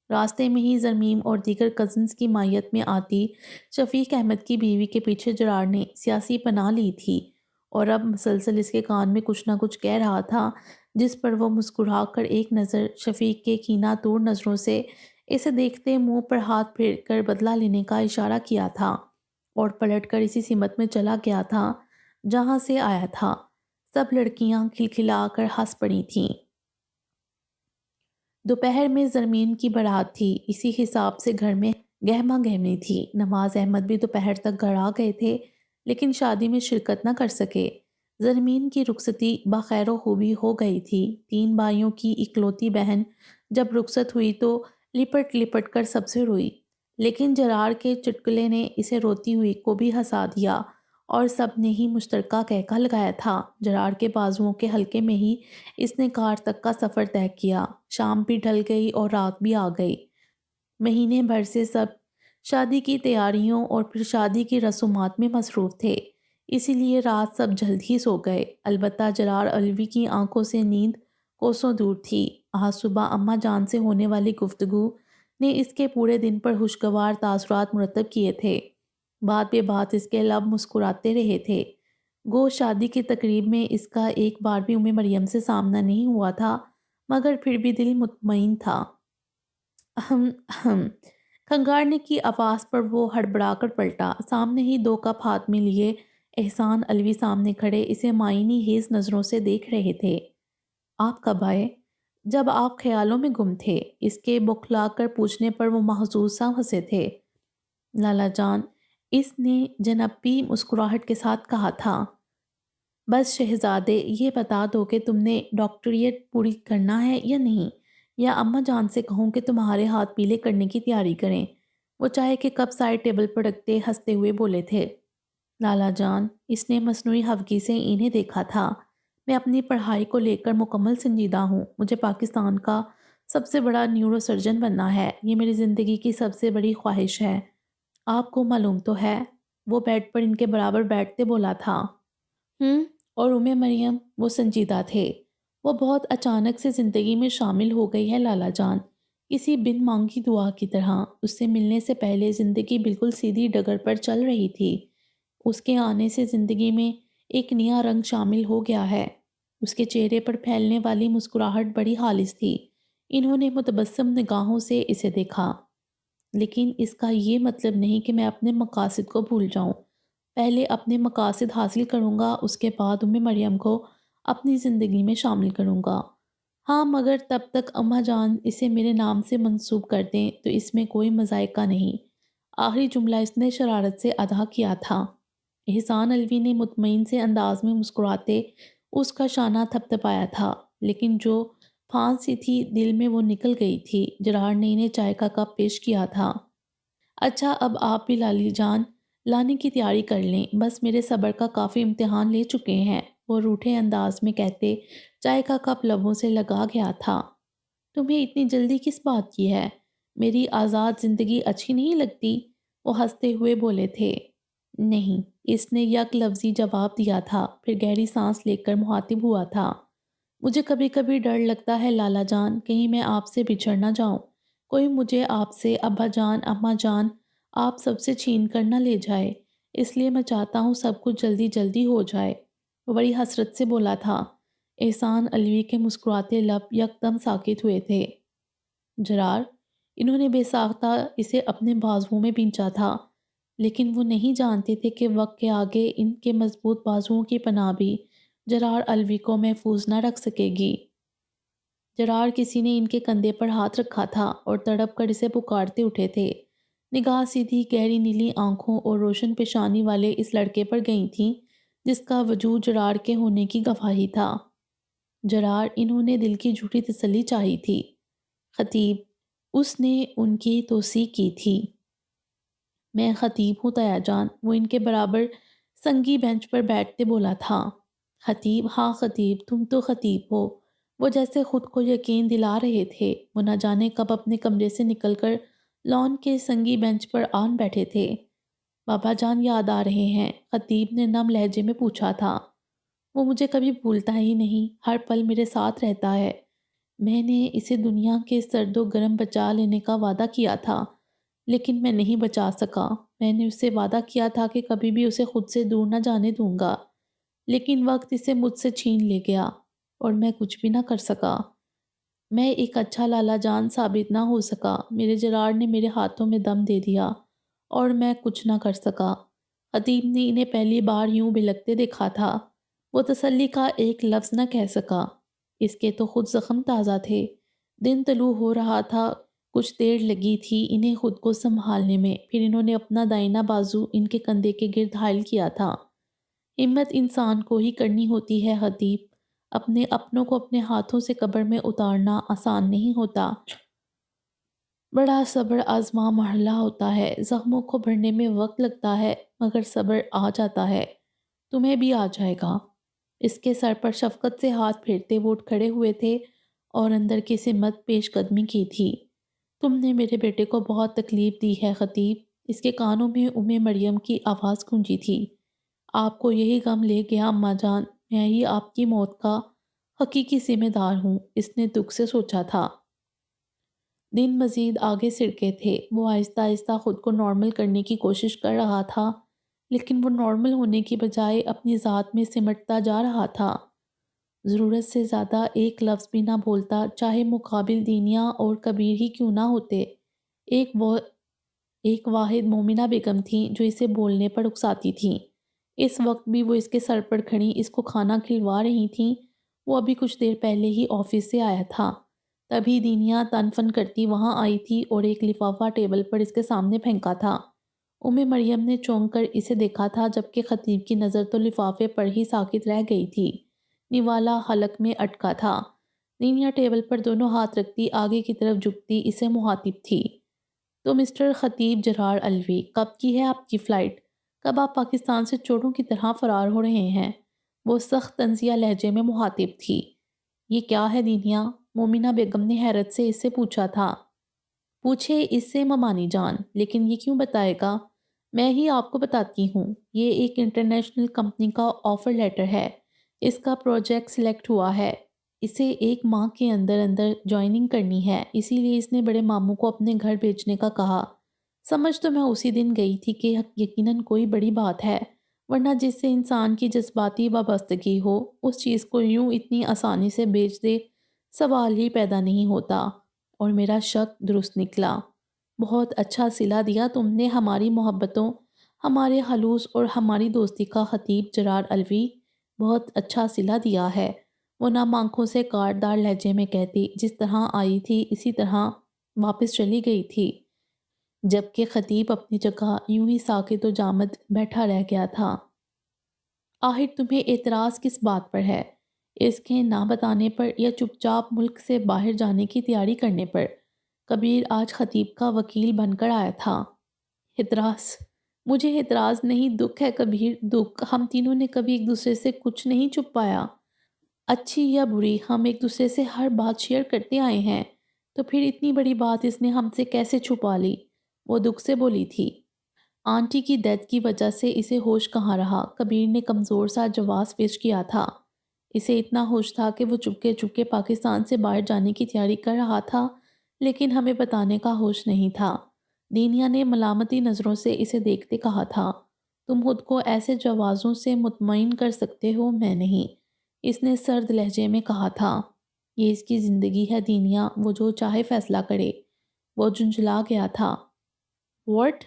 راستے میں ہی زرمیم اور دیگر کزنز کی مائیت میں آتی شفیق احمد کی بیوی کے پیچھے جرار نے سیاسی پناہ لی تھی اور اب مسلسل اس کے کان میں کچھ نہ کچھ کہہ رہا تھا، جس پر وہ مسکرا کر ایک نظر شفیق کے کینہ تور نظروں سے اسے دیکھتے منہ پر ہاتھ پھیر کر بدلہ لینے کا اشارہ کیا تھا اور پلٹ کر اسی سمت میں چلا گیا تھا جہاں سے آیا تھا۔ سب لڑکیاں کھلکھلا کر ہنس پڑی تھیں۔ دوپہر میں زرمین کی بارات تھی، اسی حساب سے گھر میں گہما گہمی تھی۔ نواز احمد بھی دوپہر تک گھر آ گئے تھے، لیکن شادی میں شرکت نہ کر سکے۔ زرمین کی رخصتی بخیر و خوبی ہو گئی تھی۔ 3 بھائیوں کی اکلوتی بہن جب رخصت ہوئی تو لپٹ لپٹ کر سب سے روئی، لیکن جرار کے چٹکلے نے اسے روتی ہوئی کو بھی ہنسا دیا اور سب نے ہی مشترکہ قہقہ لگایا تھا۔ جرار کے بازوؤں کے حلقے میں ہی اس نے کار تک کا سفر طے کیا۔ شام بھی ڈھل گئی اور رات بھی آ گئی۔ مہینے بھر سے سب شادی کی تیاریوں اور پھر شادی کی رسومات میں مصروف تھے، اسی لیے رات سب جلد ہی سو گئے۔ البتہ جرار علوی کی آنکھوں سے نیند کوسوں دور تھی۔ آج صبح اماں جان سے ہونے والی گفتگو نے اس کے پورے دن پر خوشگوار تاثرات مرتب کیے تھے۔ بات بے بات اس کے لب مسکراتے رہے تھے۔ گو شادی کی تقریب میں اس کا ایک بار بھی مریم سے سامنا نہیں ہوا تھا، مگر پھر بھی دل مطمئن تھا۔ اہم اہم کھنگارنے کی آواز پر وہ ہڑبڑا کر پلٹا۔ سامنے ہی 2 کپ ہاتھ میں لیے احسان علوی سامنے کھڑے اسے معائنی خیز نظروں سے دیکھ رہے تھے۔ آپ کب آئے؟ جب آپ خیالوں میں گم تھے، اس کے بوکھلا کر پوچھنے پر وہ محظوظ سا ہنسے تھے۔ لالا جان، اس نے جنبی مسکراہٹ کے ساتھ کہا تھا۔ بس شہزادے، یہ بتا دو کہ تم نے ڈاکٹریٹ پوری کرنا ہے یا نہیں، یا اماں جان سے کہوں کہ تمہارے ہاتھ پیلے کرنے کی تیاری کریں۔ وہ چائے کے کپ سائڈ ٹیبل پر رکھتے ہنستے ہوئے بولے تھے۔ لالا جان، اس نے مصنوعی خفگی سے انہیں دیکھا تھا۔ میں اپنی پڑھائی کو لے کر مکمل سنجیدہ ہوں۔ مجھے پاکستان کا سب سے بڑا نیورو سرجن بننا ہے، یہ میری زندگی کی سب سے بڑی خواہش ہے۔ آپ کو معلوم تو ہے، وہ بیڈ پر ان کے برابر بیٹھتے بولا تھا۔ اور مریم وہ سنجیدہ تھے۔ وہ بہت اچانک سے زندگی میں شامل ہو گئی ہے لالا جان، کسی بن مانگی دعا کی طرح۔ اس سے ملنے سے پہلے زندگی بالکل سیدھی ڈگر پر چل رہی تھی، اس کے آنے سے زندگی میں ایک نیا رنگ شامل ہو گیا ہے۔ اس کے چہرے پر پھیلنے والی مسکراہٹ بڑی خالص تھی۔ انہوں نے متبسم نگاہوں سے اسے دیکھا۔ لیکن اس کا یہ مطلب نہیں کہ میں اپنے مقاصد کو بھول جاؤں۔ پہلے اپنے مقاصد حاصل کروں گا، اس کے بعد مریم کو اپنی زندگی میں شامل کروں گا۔ ہاں، مگر تب تک اماں جان اسے میرے نام سے منسوب کر دیں تو اس میں کوئی مذائقہ نہیں۔ آخری جملہ اس نے شرارت سے ادا کیا تھا۔ احسان علوی نے مطمئن سے انداز میں مسکراتے اس کا شانہ تھپتھپایا تھا، لیکن جو پھانسی تھی دل میں وہ نکل گئی تھی۔ جرار نے انہیں چائے کا کپ پیش کیا تھا۔ اچھا، اب آپ بھی لالی جان لانے کی تیاری کر لیں، بس میرے صبر کا کافی امتحان لے چکے ہیں، وہ روٹھے انداز میں کہتے چائے کا کپ لبوں سے لگا گیا تھا۔ تمہیں اتنی جلدی کس بات کی ہے؟ میری آزاد زندگی اچھی نہیں لگتی؟ وہ ہنستے ہوئے بولے تھے۔ نہیں، اس نے یک لفظی جواب دیا تھا، پھر گہری سانس لے کر مخاطب ہوا تھا۔ مجھے کبھی کبھی ڈر لگتا ہے لالا جان، کہیں میں آپ سے بچھڑ نہ جاؤں، کوئی مجھے آپ سے، ابا جان، اماں جان، آپ سب سے چھین کر نہ لے جائے، اس لیے میں چاہتا ہوں سب کچھ جلدی جلدی ہو جائے۔ وہ بڑی حسرت سے بولا تھا۔ احسان علوی کے مسکراتے لب یکدم ساکت ہوئے تھے۔ جرار، انہوں نے بے ساختہ اسے اپنے بازوؤں میں بھینچا تھا، لیکن وہ نہیں جانتے تھے کہ وقت کے آگے ان کے مضبوط بازوؤں کی پناہ بھی جرار علوی کو محفوظ نہ رکھ سکے گی۔ جرار، کسی نے ان کے کندھے پر ہاتھ رکھا تھا اور تڑپ کر اسے پکارتے اٹھے تھے۔ نگاہ سیدھی گہری نیلی آنکھوں اور روشن پیشانی والے اس لڑکے پر گئی تھیں جس کا وجود جرار کے ہونے کی گواہی تھا۔ جرار، انہوں نے دل کی جھوٹی تسلی چاہی تھی۔ خطیب، اس نے ان کی توثیق کی تھی۔ میں خطیب ہوں تایا جان، وہ ان کے برابر سنگی بینچ پر بیٹھتے بولا تھا۔ خطیب، ہاں خطیب، تم تو خطیب ہو، وہ جیسے خود کو یقین دلا رہے تھے۔ وہ نہ جانے کب اپنے کمرے سے نکل کر لان کے سنگی بینچ پر آن بیٹھے تھے۔ بابا جان یاد آ رہے ہیں؟ خطیب نے نم لہجے میں پوچھا تھا۔ وہ مجھے کبھی بھولتا ہی نہیں، ہر پل میرے ساتھ رہتا ہے۔ میں نے اسے دنیا کے سرد و گرم بچا لینے کا وعدہ کیا تھا، لیکن میں نہیں بچا سکا۔ میں نے اس سے وعدہ کیا تھا کہ کبھی بھی اسے خود سے دور نہ جانے دوں گا، لیکن وقت اسے مجھ سے چھین لے گیا اور میں کچھ بھی نہ کر سکا۔ میں ایک اچھا لالا جان ثابت نہ ہو سکا۔ میرے جرار نے میرے ہاتھوں میں دم دے دیا اور میں کچھ نہ کر سکا۔ خطیب نے انہیں پہلی بار یوں بلکتے دیکھا تھا۔ وہ تسلی کا ایک لفظ نہ کہہ سکا۔ اس کے تو خود زخم تازہ تھے، دن طلوع ہو رہا تھا۔ کچھ دیر لگی تھی انہیں خود کو سنبھالنے میں، پھر انہوں نے اپنا دائیں بازو ان کے کندھے کے گرد حائل کیا تھا۔ ہمت انسان کو ہی کرنی ہوتی ہے خطیب، اپنے اپنوں کو اپنے ہاتھوں سے قبر میں اتارنا آسان نہیں ہوتا، بڑا صبر آزما مرحلہ ہوتا ہے، زخموں کو بھرنے میں وقت لگتا ہے، مگر صبر آ جاتا ہے، تمہیں بھی آ جائے گا۔ اس کے سر پر شفقت سے ہاتھ پھیرتے وہ اٹھ کھڑے ہوئے تھے اور اندر کی سمت پیش قدمی کی تھی۔ تم نے میرے بیٹے کو بہت تکلیف دی ہے خطیب۔ اس کے کانوں میں مریم کی آواز گونجی تھی۔ آپ کو یہی غم لے گیا اماں جان، میں ہی آپ کی موت کا حقیقی ذمہ دار ہوں، اس نے دکھ سے سوچا تھا۔ دن مزید آگے سڑکے تھے۔ وہ آہستہ آہستہ خود کو نارمل کرنے کی کوشش کر رہا تھا، لیکن وہ نارمل ہونے کی بجائے اپنی ذات میں سمٹتا جا رہا تھا۔ ضرورت سے زیادہ ایک لفظ بھی نہ بولتا، چاہے مقابل دینیا اور کبیر ہی کیوں نہ ہوتے۔ ایک واحد مومنہ بیگم تھیں جو اسے بولنے پر اکساتی تھیں۔ اس وقت بھی وہ اس کے سر پر کھڑی اس کو کھانا کھلوا رہی تھیں۔ وہ ابھی کچھ دیر پہلے ہی آفس سے آیا تھا، تبھی دینیا تن فن کرتی وہاں آئی تھی اور ایک لفافہ ٹیبل پر اس کے سامنے پھینکا تھا۔ مریم نے چونک کر اسے دیکھا تھا، جبکہ خطیب کی نظر تو لفافے پر ہی ساکت رہ گئی تھی۔ نوالا حلق میں اٹکا تھا۔ دینیا ٹیبل پر دونوں ہاتھ رکھتی آگے کی طرف جھکتی اسے مخاطب تھی۔ تو مسٹر خطیب جرار علوی، کب کی ہے آپ کی فلائٹ؟ کب آپ پاکستان سے چوروں کی طرح فرار ہو رہے ہیں؟ وہ سخت طنزیہ لہجے میں مخاطب تھی۔ یہ کیا ہے دینیا؟ مومنہ بیگم نے حیرت سے اس سے پوچھا تھا۔ پوچھے اس سے ممانی جان، لیکن یہ کیوں بتائے گا؟ میں ہی آپ کو بتاتی ہوں۔ یہ ایک انٹرنیشنل کمپنی کا آفر لیٹر ہے اس کا پروجیکٹ سلیکٹ ہوا ہے، اسے 1 ماہ کے اندر اندر جوائننگ کرنی ہے، اسی لیے اس نے بڑے ماموں کو اپنے گھر بھیجنے کا کہا۔ سمجھ تو میں اسی دن گئی تھی کہ یقیناً کوئی بڑی بات ہے، ورنہ جس سے انسان کی جذباتی وابستگی ہو اس چیز کو یوں اتنی آسانی سے بیچ دے، سوال ہی پیدا نہیں ہوتا۔ اور میرا شک درست نکلا۔ بہت اچھا صلہ دیا تم نے ہماری محبتوں، ہمارے خلوص اور ہماری دوستی کا خطیب جرار الوی، بہت اچھا صلہ دیا ہے، وہ نام آنکھوں سے کاٹدار لہجے میں کہتی، جس طرح آئی تھی اسی طرح واپس چلی گئی تھی، جبکہ خطیب اپنی جگہ یوں ہی ساکت و جامد بیٹھا رہ گیا تھا۔ آخر تمہیں اعتراض کس بات پر ہے؟ اس کے نہ بتانے پر یا چپ چاپ ملک سے باہر جانے کی تیاری کرنے پر؟ کبیر آج خطیب کا وکیل بن کر آیا تھا۔ اعتراض؟ مجھے اعتراض نہیں، دکھ ہے کبیر، دکھ۔ ہم تینوں نے کبھی ایک دوسرے سے کچھ نہیں چھپایا، اچھی یا بری ہم ایک دوسرے سے ہر بات شیئر کرتے آئے ہیں، تو پھر اتنی بڑی بات اس نے ہم سے کیسے چھپا لی؟ وہ دکھ سے بولی تھی۔ آنٹی کی ڈیتھ کی وجہ سے اسے ہوش کہاں رہا، کبیر نے کمزور سا جواز پیش کیا تھا۔ اسے اتنا ہوش تھا کہ وہ چپکے چپکے پاکستان سے باہر جانے کی تیاری کر رہا تھا، لیکن ہمیں بتانے کا ہوش نہیں تھا۔ دینیا نے ملامتی نظروں سے اسے دیکھتے کہا تھا، تم خود کو ایسے جوازوں سے مطمئن کر سکتے ہو، میں نہیں۔ اس نے سرد لہجے میں کہا تھا، یہ اس کی زندگی ہے دینیا، وہ جو چاہے فیصلہ کرے۔ وہ جھنجھلا گیا تھا۔ واٹ؟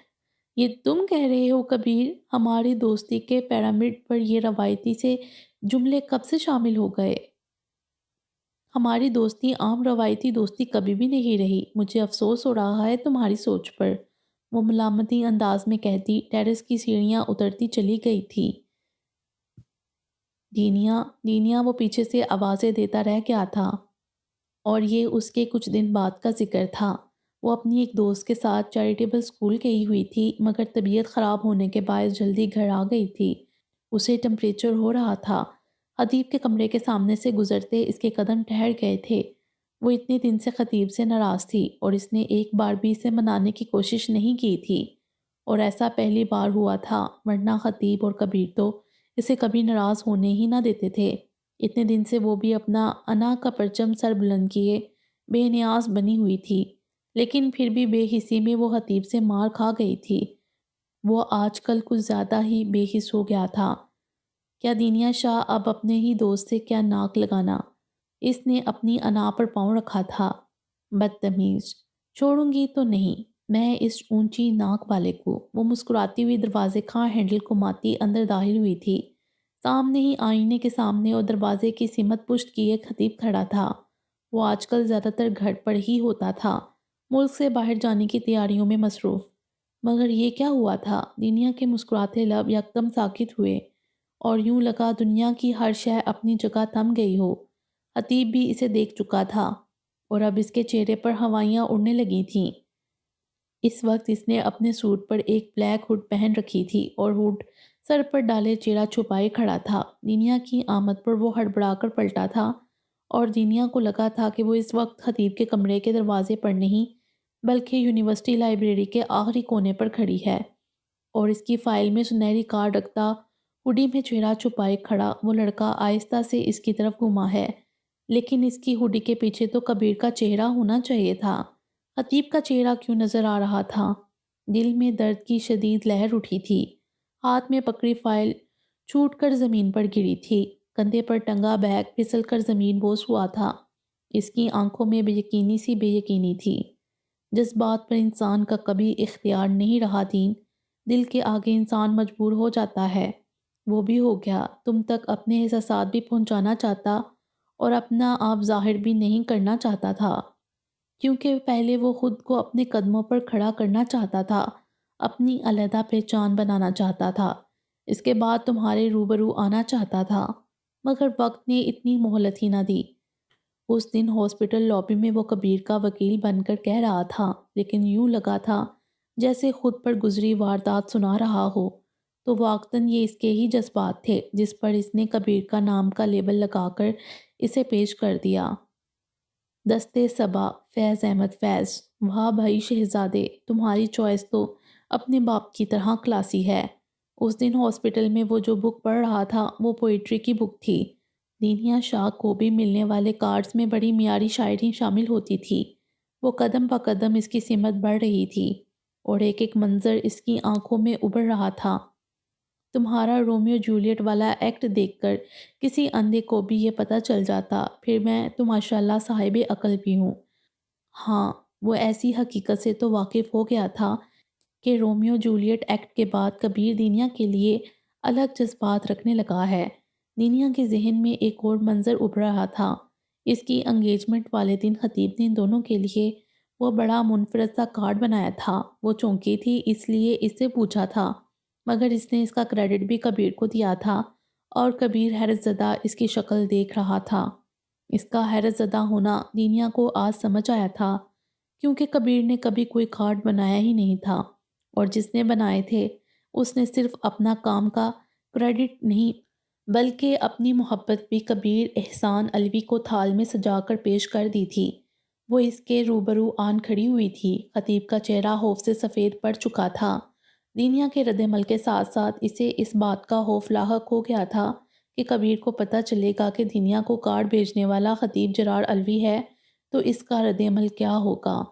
یہ تم کہہ رہے ہو کبیر؟ ہماری دوستی کے پیرامڈ پر یہ روایتی سے جملے کب سے شامل ہو گئے؟ ہماری دوستی عام روایتی دوستی کبھی بھی نہیں رہی، مجھے افسوس ہو رہا ہے تمہاری سوچ پر، وہ ملامتی انداز میں کہتی ٹیرس کی سیڑھیاں اترتی چلی گئی تھی۔ دینیا، دینیا، وہ پیچھے سے آوازیں دیتا رہ گیا تھا، اور یہ اس کے کچھ دن بعد کا ذکر تھا۔ وہ اپنی ایک دوست کے ساتھ چیریٹیبل اسکول گئی ہوئی تھی، مگر طبیعت خراب ہونے کے باعث جلدی گھر آ گئی تھی۔ اسے ٹمپریچر ہو رہا تھا۔ خطیب کے کمرے کے سامنے سے گزرتے اس کے قدم ٹھہر گئے تھے۔ وہ اتنے دن سے خطیب سے ناراض تھی اور اس نے ایک بار بھی اسے منانے کی کوشش نہیں کی تھی، اور ایسا پہلی بار ہوا تھا، ورنہ خطیب اور کبیر تو اسے کبھی ناراض ہونے ہی نہ دیتے تھے۔ اتنے دن سے وہ بھی اپنا انا کا پرچم سر بلند کیے بے نیاز بنی ہوئی تھی، لیکن پھر بھی بے حسی میں وہ خطیب سے مار کھا گئی تھی۔ وہ آج کل کچھ زیادہ ہی بے حس ہو گیا تھا۔ کیا دینیا شاہ اب اپنے ہی دوست سے کیا ناک لگانا؟ اس نے اپنی انا پر پاؤں رکھا تھا۔ بدتمیز، چھوڑوں گی تو نہیں میں اس اونچی ناک والے کو۔ وہ مسکراتی ہوئی دروازے کا ہینڈل گھماتی اندر داخل ہوئی تھی۔ سامنے ہی آئینے کے سامنے اور دروازے کی سمت پشت کیے خطیب کھڑا تھا۔ وہ آج کل زیادہ تر گھر پر ہی ہوتا تھا، ملک سے باہر جانے کی تیاریوں میں مصروف۔ مگر یہ کیا ہوا تھا؟ دنیا کے مسکراتے لب یکدم ساکت ہوئے اور یوں لگا دنیا کی ہر شے اپنی جگہ تھم گئی ہو۔ خطیب بھی اسے دیکھ چکا تھا اور اب اس کے چہرے پر ہوائیاں اڑنے لگی تھیں۔ اس وقت اس نے اپنے سوٹ پر ایک بلیک ہوڈ پہن رکھی تھی اور ہوڈ سر پر ڈالے چہرہ چھپائے کھڑا تھا۔ دنیا کی آمد پر وہ ہڑبڑا کر پلٹا تھا اور دنیا کو لگا تھا کہ وہ اس وقت خطیب کے کمرے کے دروازے پر نہیں بلکہ یونیورسٹی لائبریری کے آخری کونے پر کھڑی ہے، اور اس کی فائل میں سنہری کارڈ رکھتا ہوڈی میں چہرہ چھپائے کھڑا وہ لڑکا آہستہ سے اس کی طرف گھوما ہے، لیکن اس کی ہوڈی کے پیچھے تو کبیر کا چہرہ ہونا چاہیے تھا۔ خطیب کا چہرہ کیوں نظر آ رہا تھا؟ دل میں درد کی شدید لہر اٹھی تھی۔ ہاتھ میں پکڑی فائل چھوٹ کر زمین پر گری تھی۔ کندھے پر ٹنگا بیگ پھسل کر زمین بوس ہوا تھا۔ اس کی آنکھوں میں بے یقینی سی بے یقینی تھی۔ جس بات پر انسان کا کبھی اختیار نہیں رہا دین، دل کے آگے انسان مجبور ہو جاتا ہے، وہ بھی ہو گیا۔ تم تک اپنے احساسات بھی پہنچانا چاہتا اور اپنا آپ ظاہر بھی نہیں کرنا چاہتا تھا، کیونکہ پہلے وہ خود کو اپنے قدموں پر کھڑا کرنا چاہتا تھا، اپنی علیحدہ پہچان بنانا چاہتا تھا، اس کے بعد تمہارے روبرو آنا چاہتا تھا، مگر وقت نے اتنی مہلت ہی نہ دی۔ اس دن ہاسپٹل لابی میں وہ کبیر کا وکیل بن کر کہہ رہا تھا، لیکن یوں لگا تھا جیسے خود پر گزری واردات سنا رہا ہو، تو واقعتاً یہ اس کے ہی جذبات تھے جس پر اس نے کبیر کا نام کا لیبل لگا کر اسے پیش کر دیا۔ دستے صبا، فیض احمد فیض۔ واہ بھائی شہزادے، تمہاری چوائس تو اپنے باپ کی طرح کلاسی ہے۔ اس دن ہاسپٹل میں وہ جو بک پڑھ رہا تھا وہ پوئٹری کی بک تھی۔ دینیا شاہ کو بھی ملنے والے کارڈز میں بڑی معیاری شاعری شامل ہوتی تھی۔ وہ قدم بہ قدم اس کی سمت بڑھ رہی تھی اور ایک ایک منظر اس کی آنکھوں میں ابھر رہا تھا۔ تمہارا رومیو جولیٹ والا ایکٹ دیکھ کر کسی اندھے کو بھی یہ پتہ چل جاتا، پھر میں تو ماشاءاللہ صاحب عقل بھی ہوں۔ ہاں، وہ ایسی حقیقت سے تو واقف ہو گیا تھا کہ رومیو جولیٹ ایکٹ کے بعد کبیر دنیا کے لیے الگ جذبات رکھنے لگا ہے۔ دنیا کے ذہن میں ایک اور منظر ابھر رہا تھا۔ اس کی انگیجمنٹ والے دن خطیب نے دونوں کے لیے وہ بڑا منفرد سا کارڈ بنایا تھا۔ وہ چونکی تھی اس لیے اس سے پوچھا تھا، مگر اس نے اس کا کریڈٹ بھی کبیر کو دیا تھا اور کبیر حیرت زدہ اس کی شکل دیکھ رہا تھا۔ اس کا حیرت زدہ ہونا دنیا کو آج سمجھ آیا تھا، کیونکہ کبیر نے کبھی کوئی کارڈ بنایا ہی نہیں تھا، اور جس نے بنائے تھے اس نے صرف اپنا کام کا کریڈٹ نہیں بلکہ اپنی محبت بھی کبیر احسان علوی کو تھال میں سجا کر پیش کر دی تھی۔ وہ اس کے روبرو آن کھڑی ہوئی تھی۔ خطیب کا چہرہ خوف سے سفید پڑ چکا تھا۔ دنیا کے رد عمل کے ساتھ ساتھ اسے اس بات کا خوف لاحق ہو گیا تھا کہ کبیر کو پتہ چلے گا کہ دنیا کو کارڈ بھیجنے والا خطیب جرار علوی ہے تو اس کا رد عمل کیا ہوگا۔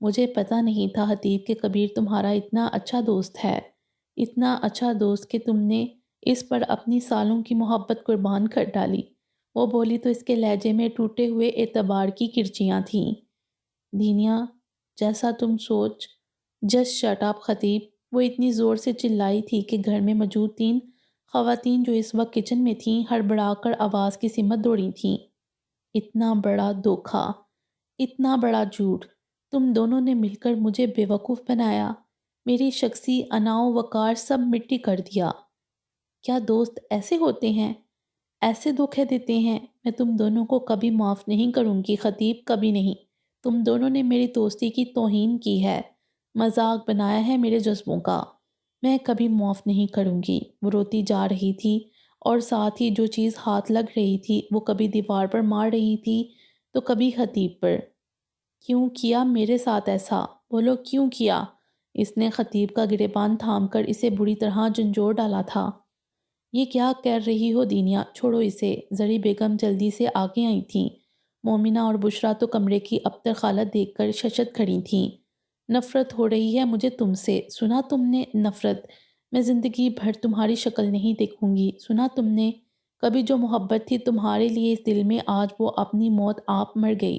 مجھے پتہ نہیں تھا خطیب کہ کبیر تمہارا اتنا اچھا دوست ہے، اتنا اچھا دوست کہ تم نے اس پر اپنی سالوں کی محبت قربان کر ڈالی۔ وہ بولی تو اس کے لہجے میں ٹوٹے ہوئے اعتبار کی کرچیاں تھیں۔ دنیا، جیسا تم سوچ، جسٹ شٹ اپ خطیب، وہ اتنی زور سے چلائی تھی کہ گھر میں موجود 3 خواتین جو اس وقت کچن میں تھیں ہڑبڑا کر آواز کی سمت دوڑی تھیں۔ اتنا بڑا دھوکہ، اتنا بڑا جھوٹ، تم دونوں نے مل کر مجھے بے وقوف بنایا، میری شخصی اناؤ وقار سب مٹی کر دیا۔ کیا دوست ایسے ہوتے ہیں؟ ایسے دھوکے دیتے ہیں؟ میں تم دونوں کو کبھی معاف نہیں کروں گی خطیب، کبھی نہیں۔ تم دونوں نے میری دوستی کی توہین کی ہے، مذاق بنایا ہے میرے جذبوں کا، میں کبھی معاف نہیں کروں گی۔ وہ روتی جا رہی تھی اور ساتھ ہی جو چیز ہاتھ لگ رہی تھی وہ کبھی دیوار پر مار رہی تھی تو کبھی خطیب پر۔ کیوں کیا میرے ساتھ ایسا؟ بولو کیوں کیا؟ اس نے خطیب کا گریبان تھام کر اسے بری طرح جھنجھوڑ ڈالا تھا۔ یہ کیا کر رہی ہو دنیا، چھوڑو اسے۔ زری بیگم جلدی سے آگے آئی تھیں۔ مومنہ اور بشرا تو کمرے کی ابتر حالت دیکھ کر ششت کھڑی تھیں۔ نفرت ہو رہی ہے مجھے تم سے، سنا تم نے؟ نفرت؟ میں زندگی بھر تمہاری شکل نہیں دیکھوں گی، سنا تم نے؟ کبھی جو محبت تھی تمہارے لیے اس دل میں، آج وہ اپنی موت آپ مر گئی۔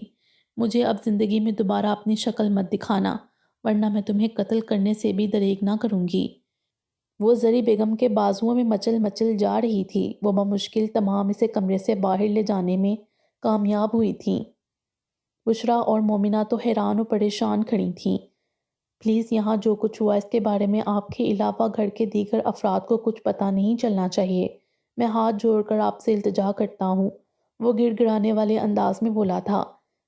مجھے اب زندگی میں دوبارہ اپنی شکل مت دکھانا، ورنہ میں تمہیں قتل کرنے سے بھی دریغ نہ کروں گی۔ وہ زری بیگم کے بازوؤں میں مچل مچل جا رہی تھی۔ وہ بمشکل تمام اسے کمرے سے باہر لے جانے میں کامیاب ہوئی تھیں۔ بشرا اور مومنہ تو حیران و پریشان کھڑی تھیں۔ پلیز یہاں جو کچھ ہوا اس کے بارے میں آپ کے علاوہ گھر کے دیگر افراد کو کچھ پتہ نہیں چلنا چاہیے۔ میں ہاتھ جوڑ کر آپ سے التجا کرتا ہوں، وہ گڑ گڑانے والے انداز میں بولا تھا۔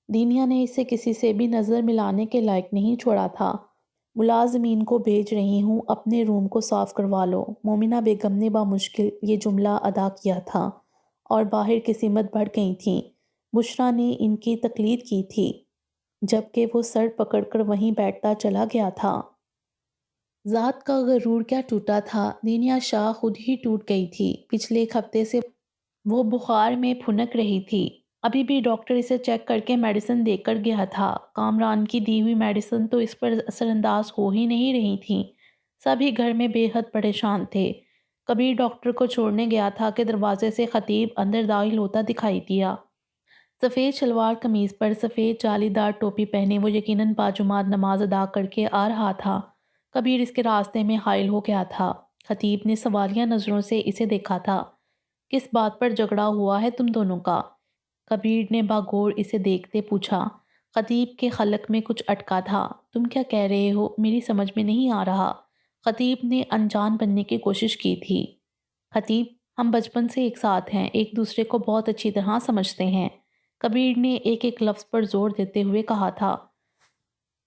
دنیا نے اسے کسی سے بھی نظر ملانے کے لائق نہیں چھوڑا تھا۔ ملازمین کو بھیج رہی ہوں، اپنے روم کو صاف کروا لو۔ مومنہ بیگم نے بامشکل یہ جملہ ادا کیا تھا اور باہر کی سمت بڑھ گئی تھیں۔ بشرا نے ان کی تقلید کی تھی، جبکہ وہ سر پکڑ کر وہیں بیٹھتا چلا گیا تھا۔ ذات کا غرور کیا ٹوٹا تھا، دنیا شاہ خود ہی ٹوٹ گئی تھی۔ پچھلے ایک ہفتے سے وہ بخار میں پھنک رہی تھی۔ ابھی بھی ڈاکٹر اسے چیک کر کے میڈیسن دے کر گیا تھا۔ کامران کی دی ہوئی میڈیسن تو اس پر اثر انداز ہو ہی نہیں رہی تھیں۔ سبھی گھر میں بے حد پریشان تھے۔ کبیر ڈاکٹر کو چھوڑنے گیا تھا کہ دروازے سے خطیب اندر داخل ہوتا دکھائی دیا۔ سفید شلوار قمیض پر سفید جالی دار ٹوپی پہنے وہ یقیناً باجماعت نماز ادا کر کے آ رہا تھا۔ کبیر اس کے راستے میں حائل ہو گیا تھا۔ خطیب نے سوالیہ نظروں سے اسے دیکھا تھا۔ کس بات پر جھگڑا ہوا ہے تم دونوں کا؟ کبیر نے باغور اسے دیکھتے پوچھا۔ خطیب کے حلق میں کچھ اٹکا تھا۔ تم کیا کہہ رہے ہو؟ میری سمجھ میں نہیں آ رہا۔ خطیب نے انجان بننے کی کوشش کی تھی۔ خطیب، ہم بچپن سے ایک ساتھ ہیں، ایک دوسرے کو بہت اچھی طرح سمجھتے ہیں۔ کبیر نے ایک ایک لفظ پر زور دیتے ہوئے کہا تھا۔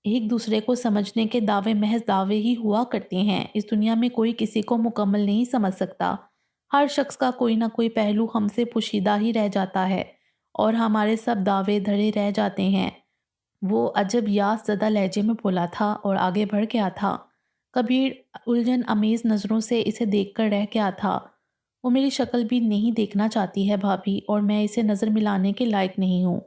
ایک دوسرے کو سمجھنے کے دعوے محض دعوے ہی ہوا کرتے ہیں۔ اس دنیا میں کوئی کسی کو مکمل نہیں سمجھ سکتا۔ ہر شخص کا کوئی نہ کوئی پہلو ہم سے پوشیدہ ہی رہ جاتا ہے اور ہمارے سب دعوے دھڑے رہ جاتے ہیں۔ وہ عجب یاس زدہ لہجے میں بولا تھا اور آگے بڑھ گیا تھا۔ کبیر الجھن امیز نظروں سے اسے دیکھ کر رہ گیا تھا۔ وہ میری شکل بھی نہیں دیکھنا چاہتی ہے بھابھی، اور میں اسے نظر ملانے کے لائق نہیں ہوں،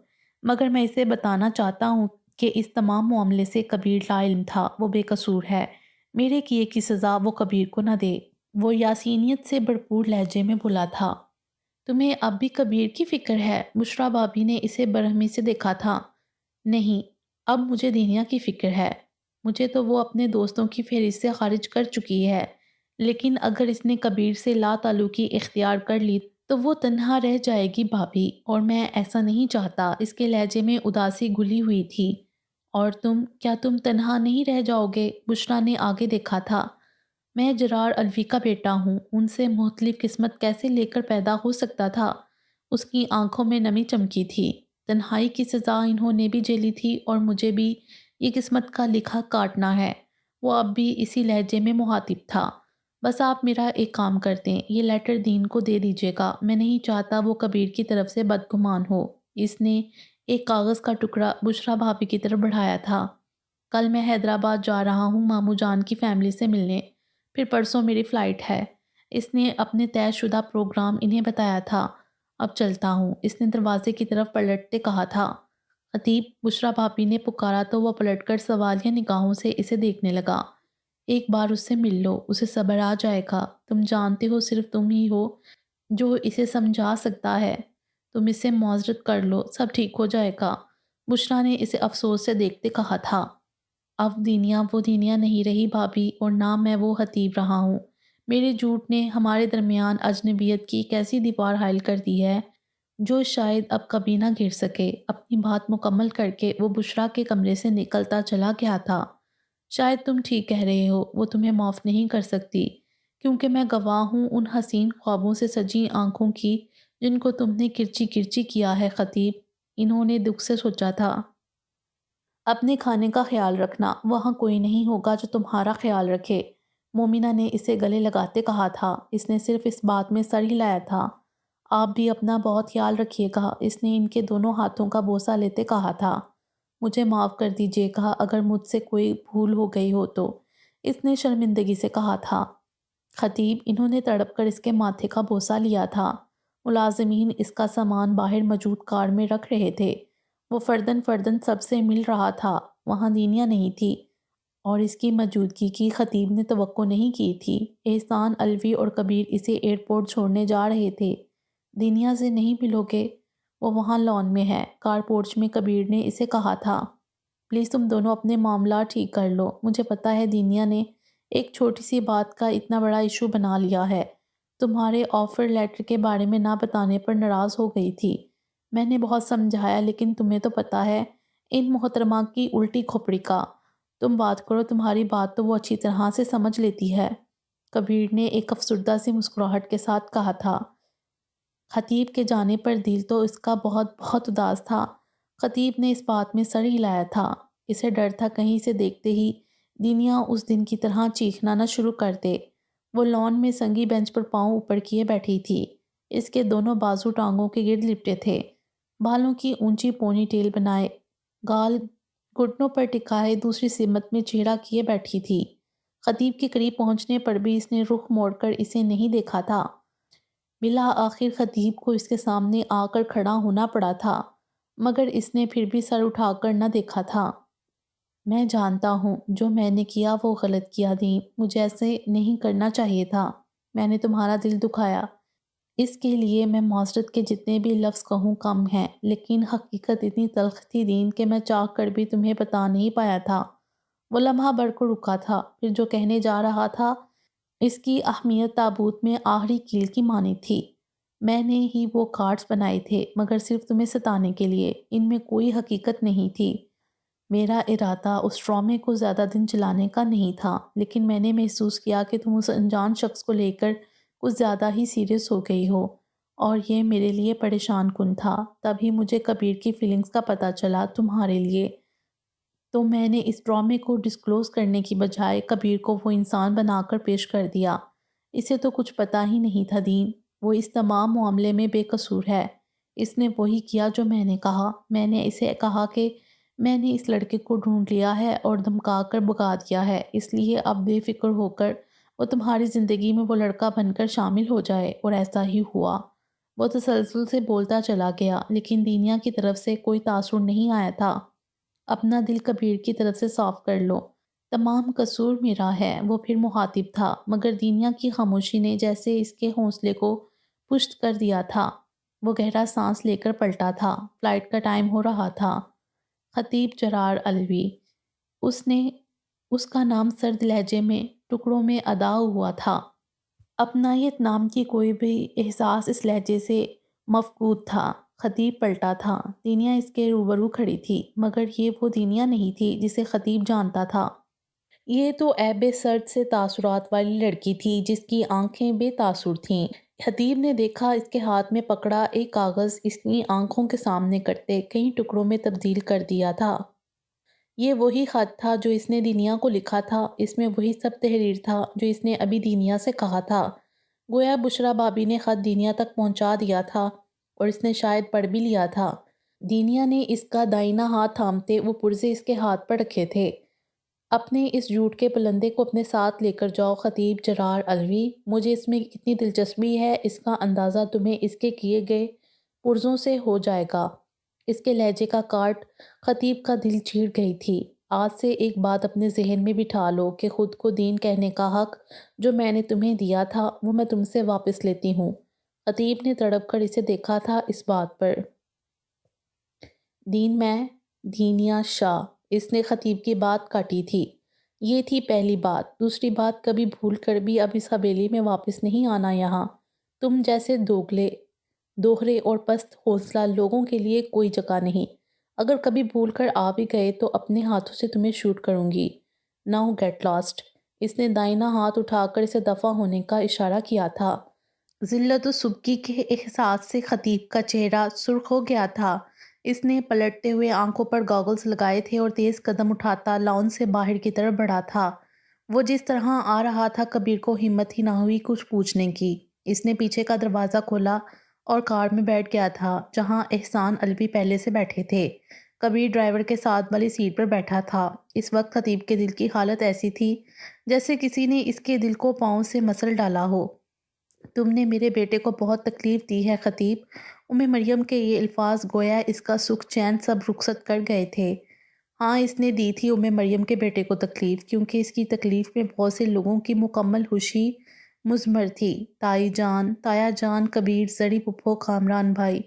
مگر میں اسے بتانا چاہتا ہوں کہ اس تمام معاملے سے کبیر لا علم تھا، وہ بے قصور ہے، میرے کیے کی سزا وہ کبیر کو نہ دے۔ وہ یاسینیت سے بھرپور لہجے میں بولا تھا۔ تمہیں اب بھی کبیر کی فکر ہے؟ بشریٰ بھابھی نے اسے برہمی سے دیکھا تھا۔ نہیں، اب مجھے دنیا کی فکر ہے۔ مجھے تو وہ اپنے دوستوں کی فہرست سے خارج کر چکی ہے، لیکن اگر اس نے کبیر سے لا تعلقی اختیار کر لی تو وہ تنہا رہ جائے گی بھابھی، اور میں ایسا نہیں چاہتا۔ اس کے لہجے میں اداسی گھلی ہوئی تھی۔ اور تم، کیا تم تنہا نہیں رہ جاؤ گے؟ بشریٰ نے آگے دیکھا تھا۔ میں جرار الوی کا بیٹا ہوں، ان سے مختلف قسمت کیسے لے کر پیدا ہو سکتا تھا؟ اس کی آنکھوں میں نمی چمکی تھی۔ تنہائی کی سزا انہوں نے بھی جیلی تھی، اور مجھے بھی یہ قسمت کا لکھا کاٹنا ہے۔ وہ اب بھی اسی لہجے میں مخاطب تھا۔ بس آپ میرا ایک کام کر دیں، یہ لیٹر دین کو دے دیجیے گا، میں نہیں چاہتا وہ کبیر کی طرف سے بدگمان ہو۔ اس نے ایک کاغذ کا ٹکڑا بشریٰ بھابھی کی طرف بڑھایا تھا۔ کل میں حیدرآباد جا رہا ہوں ماموں جان کی فیملی سے ملنے، پھر پرسوں میری فلائٹ ہے۔ اس نے اپنے طے شدہ پروگرام انہیں بتایا تھا۔ اب چلتا ہوں، اس نے دروازے کی طرف پلٹتے کہا تھا۔ خطیب، بشریٰ بھابھی نے پکارا تو وہ پلٹ کر سوالیہ نگاہوں سے اسے دیکھنے لگا۔ ایک بار اس سے مل لو، اسے صبر آ جائے گا۔ تم جانتے ہو صرف تم ہی ہو جو اسے سمجھا سکتا ہے۔ تم اسے معذرت کر لو، سب ٹھیک ہو جائے گا۔ بشریٰ نے اسے افسوس سے دیکھتے کہا تھا۔ اب دنیا وہ دنیا نہیں رہی بھابھی، اور نہ میں وہ خطیب رہا ہوں۔ میرے جھوٹ نے ہمارے درمیان اجنبیت کی ایک ایسی دیوار حائل کر دی ہے جو شاید اب کبھی نہ گر سکے۔ اپنی بات مکمل کر کے وہ بشریٰ کے کمرے سے نکلتا چلا گیا تھا۔ شاید تم ٹھیک کہہ رہے ہو، وہ تمہیں معاف نہیں کر سکتی، کیونکہ میں گواہ ہوں ان حسین خوابوں سے سجی آنکھوں کی جن کو تم نے کرچی کرچی کیا ہے خطیب۔ انہوں نے دکھ سے سوچا تھا۔ اپنے کھانے کا خیال رکھنا، وہاں کوئی نہیں ہوگا جو تمہارا خیال رکھے، مومنہ نے اسے گلے لگاتے کہا تھا۔ اس نے صرف اس بات میں سر ہلایا تھا۔ آپ بھی اپنا بہت خیال رکھیے گا، اس نے ان کے دونوں ہاتھوں کا بوسہ لیتے کہا تھا۔ مجھے معاف کر دیجیے گا اگر مجھ سے کوئی بھول ہو گئی ہو تو، اس نے شرمندگی سے کہا تھا۔ خطیب، انہوں نے تڑپ کر اس کے ماتھے کا بوسہ لیا تھا۔ ملازمین اس کا سامان باہر موجود کار میں رکھ رہے تھے۔ وہ فردن فردن سب سے مل رہا تھا۔ وہاں دنیا نہیں تھی، اور اس کی موجودگی کی خطیب نے توقع نہیں کی تھی۔ احسان، الوی اور کبیر اسے ایئرپورٹ چھوڑنے جا رہے تھے۔ دنیا سے نہیں ملو گے؟ وہ وہاں لان میں ہے، کار پورچ میں کبیر نے اسے کہا تھا۔ پلیز تم دونوں اپنے معاملات ٹھیک کر لو۔ مجھے پتا ہے دنیا نے ایک چھوٹی سی بات کا اتنا بڑا ایشو بنا لیا ہے۔ تمہارے آفر لیٹر کے بارے میں نہ بتانے پر ناراض ہو گئی تھی۔ میں نے بہت سمجھایا، لیکن تمہیں تو پتا ہے ان محترمہ کی الٹی کھوپڑی کا۔ تم بات کرو، تمہاری بات تو وہ اچھی طرح سے سمجھ لیتی ہے۔ کبیر نے ایک افسردہ سی مسکراہٹ کے ساتھ کہا تھا۔ خطیب کے جانے پر دل تو اس کا بہت بہت اداس تھا۔ خطیب نے اس بات میں سر ہلایا تھا۔ اسے ڈر تھا کہیں اسے دیکھتے ہی دنیا اس دن کی طرح چیخنا نہ شروع کر دے۔ وہ لان میں سنگی بینچ پر پاؤں اوپر کیے بیٹھی تھی۔ اس کے دونوں بازو ٹانگوں کے گرد لپٹے تھے، بالوں کی اونچی پونی ٹیل بنائے، گال گھٹنوں پر ٹکائے دوسری سمت میں چہرہ کیے بیٹھی تھی۔ خطیب کے قریب پہنچنے پر بھی اس نے رخ موڑ کر اسے نہیں دیکھا تھا۔ بالآخر خطیب کو اس کے سامنے آ کر کھڑا ہونا پڑا تھا، مگر اس نے پھر بھی سر اٹھا کر نہ دیکھا تھا۔ میں جانتا ہوں جو میں نے کیا وہ غلط کیا دین، مجھے ایسے نہیں کرنا چاہیے تھا۔ میں نے تمہارا دل دکھایا، اس کے لیے میں معذرت کے جتنے بھی لفظ کہوں کم ہیں، لیکن حقیقت اتنی تلخ تھی دین کہ میں چاہ کر بھی تمہیں بتا نہیں پایا تھا۔ وہ لمحہ بھر کو رکا تھا، پھر جو کہنے جا رہا تھا اس کی اہمیت تابوت میں آخری کیل کی مانند تھی۔ میں نے ہی وہ کارڈز بنائے تھے، مگر صرف تمہیں ستانے کے لیے، ان میں کوئی حقیقت نہیں تھی۔ میرا ارادہ اس ڈرامے کو زیادہ دن چلانے کا نہیں تھا، لیکن میں نے محسوس کیا کہ تم اس انجان شخص کو لے کر کچھ زیادہ ہی سیریس ہو گئی ہو، اور یہ میرے لیے پریشان کن تھا۔ تبھی مجھے کبیر کی فیلنگز کا پتہ چلا تمہارے لیے، تو میں نے اس ڈرامے کو ڈسکلوز کرنے کی بجائے کبیر کو وہ انسان بنا کر پیش کر دیا۔ اسے تو کچھ پتہ ہی نہیں تھا دین، وہ اس تمام معاملے میں بے قصور ہے۔ اس نے وہی کیا جو میں نے کہا۔ میں نے اسے کہا کہ میں نے اس لڑکے کو ڈھونڈ لیا ہے اور دھمکا کر بھگا دیا ہے، اس لیے اب بے فکر ہو کر وہ تمہاری زندگی میں وہ لڑکا بن کر شامل ہو جائے، اور ایسا ہی ہوا۔ وہ تسلسل سے بولتا چلا گیا، لیکن دنیا کی طرف سے کوئی تاثر نہیں آیا تھا۔ اپنا دل کبیر کی طرف سے صاف کر لو، تمام قصور میرا ہے، وہ پھر مخاطب تھا، مگر دنیا کی خاموشی نے جیسے اس کے حوصلے کو پشت کر دیا تھا۔ وہ گہرا سانس لے کر پلٹا تھا، فلائٹ کا ٹائم ہو رہا تھا۔ خطیب جرار علوی، اس کا نام سرد لہجے میں ٹکڑوں میں ادا ہوا تھا۔ اپنائیت نام کی کوئی بھی احساس اس لہجے سے مفقود تھا۔ خطیب پلٹا تھا، دنیا اس کے روبرو کھڑی تھی، مگر یہ وہ دنیا نہیں تھی جسے خطیب جانتا تھا۔ یہ تو ایب سرد سے تاثرات والی لڑکی تھی جس کی آنکھیں بے تاثر تھیں۔ خطیب نے دیکھا، اس کے ہاتھ میں پکڑا ایک کاغذ اس کی آنکھوں کے سامنے کرتے کئی ٹکڑوں میں تبدیل کر دیا تھا۔ یہ وہی خط تھا جو اس نے دنیا کو لکھا تھا، اس میں وہی سب تحریر تھا جو اس نے ابھی دنیا سے کہا تھا۔ گویا بشرا بابی نے خط دنیا تک پہنچا دیا تھا اور اس نے شاید پڑھ بھی لیا تھا۔ دنیا نے اس کا دائنا ہاتھ تھامتے وہ پرزے اس کے ہاتھ پر رکھے تھے۔ اپنے اس جھوٹ کے پلندے کو اپنے ساتھ لے کر جاؤ خطیب جرار علوی، مجھے اس میں کتنی دلچسپی ہے اس کا اندازہ تمہیں اس کے کیے گئے پرزوں سے ہو جائے گا۔ اس کے لہجے کا کاٹ خطیب کا دل چیر گئی تھی۔ آج سے ایک بات اپنے ذہن میں بٹھا لو کہ خود کو دین کہنے کا حق جو میں نے تمہیں دیا تھا وہ میں تم سے واپس لیتی ہوں۔ خطیب نے تڑپ کر اسے دیکھا تھا اس بات پر۔ دین میں دینیا شاہ، اس نے خطیب کی بات کاٹی تھی۔ یہ تھی پہلی بات۔ دوسری بات، کبھی بھول کر بھی اب اس حویلی میں واپس نہیں آنا یہاں۔ تم جیسے دوہرے اور پست حوصلہ لوگوں کے لیے کوئی جگہ نہیں۔ اگر کبھی بھول کر آ بھی گئے تو اپنے ہاتھوں سے تمہیں شوٹ کروں گی۔ Now get last. اس نے دائنا ہاتھ اٹھا کر اسے دفع ہونے کا اشارہ کیا تھا۔ ذلت و سبکی کے احساس سے خطیب کا چہرہ سرخ ہو گیا تھا۔ اس نے پلٹتے ہوئے آنکھوں پر گاگلز لگائے تھے اور تیز قدم اٹھاتا لاؤن سے باہر کی طرف بڑھا تھا۔ وہ جس طرح آ رہا تھا کبیر کو ہمت ہی نہ ہوئی کچھ پوچھنے کی۔ اس نے پیچھے کا دروازہ کھولا اور کار میں بیٹھ گیا تھا جہاں احسان علوی پہلے سے بیٹھے تھے۔ کبیر ڈرائیور کے ساتھ والی سیٹ پر بیٹھا تھا۔ اس وقت خطیب کے دل کی حالت ایسی تھی جیسے کسی نے اس کے دل کو پاؤں سے مسل ڈالا ہو۔ تم نے میرے بیٹے کو بہت تکلیف دی ہے خطیب۔ مریم کے یہ الفاظ گویا اس کا سکھ چین سب رخصت کر گئے تھے۔ ہاں، اس نے دی تھی مریم کے بیٹے کو تکلیف، کیونکہ اس کی تکلیف میں بہت سے لوگوں کی مکمل خوشی مضمر تھی۔ تائی جان، تایا جان، کبیر، زری پھپھو، کامران بھائی،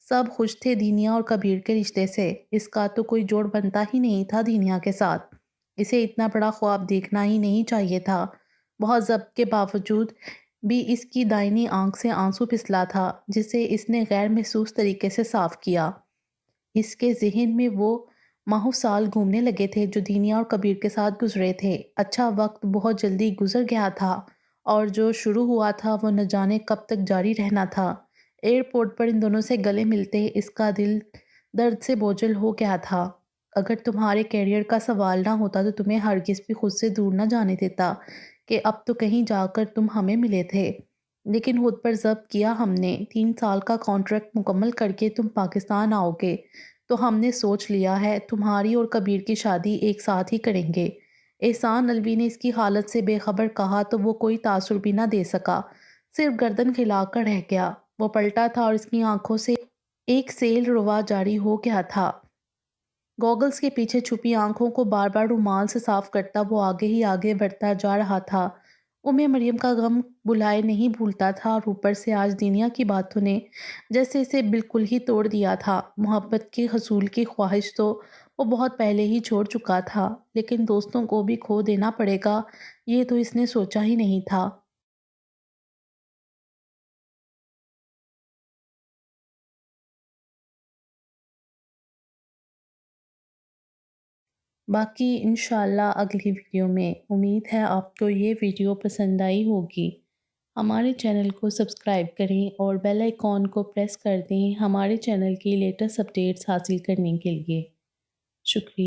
سب خوش تھے دنیا اور کبیر کے رشتے سے۔ اس کا تو کوئی جوڑ بنتا ہی نہیں تھا دنیا کے ساتھ۔ اسے اتنا بڑا خواب دیکھنا ہی نہیں چاہیے تھا۔ بہت ضبط کے باوجود بھی اس کی دائنی آنکھ سے آنسو پھسلا تھا جسے اس نے غیر محسوس طریقے سے صاف کیا۔ اس کے ذہن میں وہ ماہو سال گھومنے لگے تھے جو دنیا اور کبیر کے ساتھ گزرے تھے۔ اچھا وقت بہت جلدی گزر گیا تھا اور جو شروع ہوا تھا وہ نہ جانے کب تک جاری رہنا تھا۔ ایئرپورٹ پر ان دونوں سے گلے ملتے اس کا دل درد سے بوجھل ہو گیا تھا۔ اگر تمہارے کیریئر کا سوال نہ ہوتا تو تمہیں ہرگز بھی خود سے دور نہ جانے دیتا کہ اب تو کہیں جا کر تم ہمیں ملے تھے۔ لیکن خود پر ضبط کیا ہم نے۔ 3 سال کا کانٹریکٹ مکمل کر کے تم پاکستان آؤ گے تو ہم نے سوچ لیا ہے تمہاری اور کبیر کی شادی ایک ساتھ ہی کریں گے۔ احسان علوی نے اس کی حالت سے بے خبر کہا تو وہ کوئی تاثر بھی نہ دے سکا، صرف گردن ہلا کر رہ گیا۔ وہ پلٹا تھا اور اس کی آنکھوں سے ایک سیل روا جاری ہو گیا تھا۔ گوگلز کے پیچھے چھپی آنکھوں کو بار بار رومال سے صاف کرتا وہ آگے ہی آگے بڑھتا جا رہا تھا۔ مریم کا غم بلائے نہیں بھولتا تھا اور اوپر سے آج دنیا کی باتوں نے جیسے اسے بالکل ہی توڑ دیا تھا۔ محبت کے حصول کی خواہش تو وہ بہت پہلے ہی چھوڑ چکا تھا، لیکن دوستوں کو بھی کھو دینا پڑے گا یہ تو اس نے سوچا ہی نہیں تھا۔ باقی انشاءاللہ اگلی ویڈیو میں۔ امید ہے آپ کو یہ ویڈیو پسند آئی ہوگی۔ ہمارے چینل کو سبسکرائب کریں اور بیل آئیکن کو پریس کر دیں ہمارے چینل کی لیٹسٹ اپڈیٹس حاصل کرنے کے لیے۔ شکریہ۔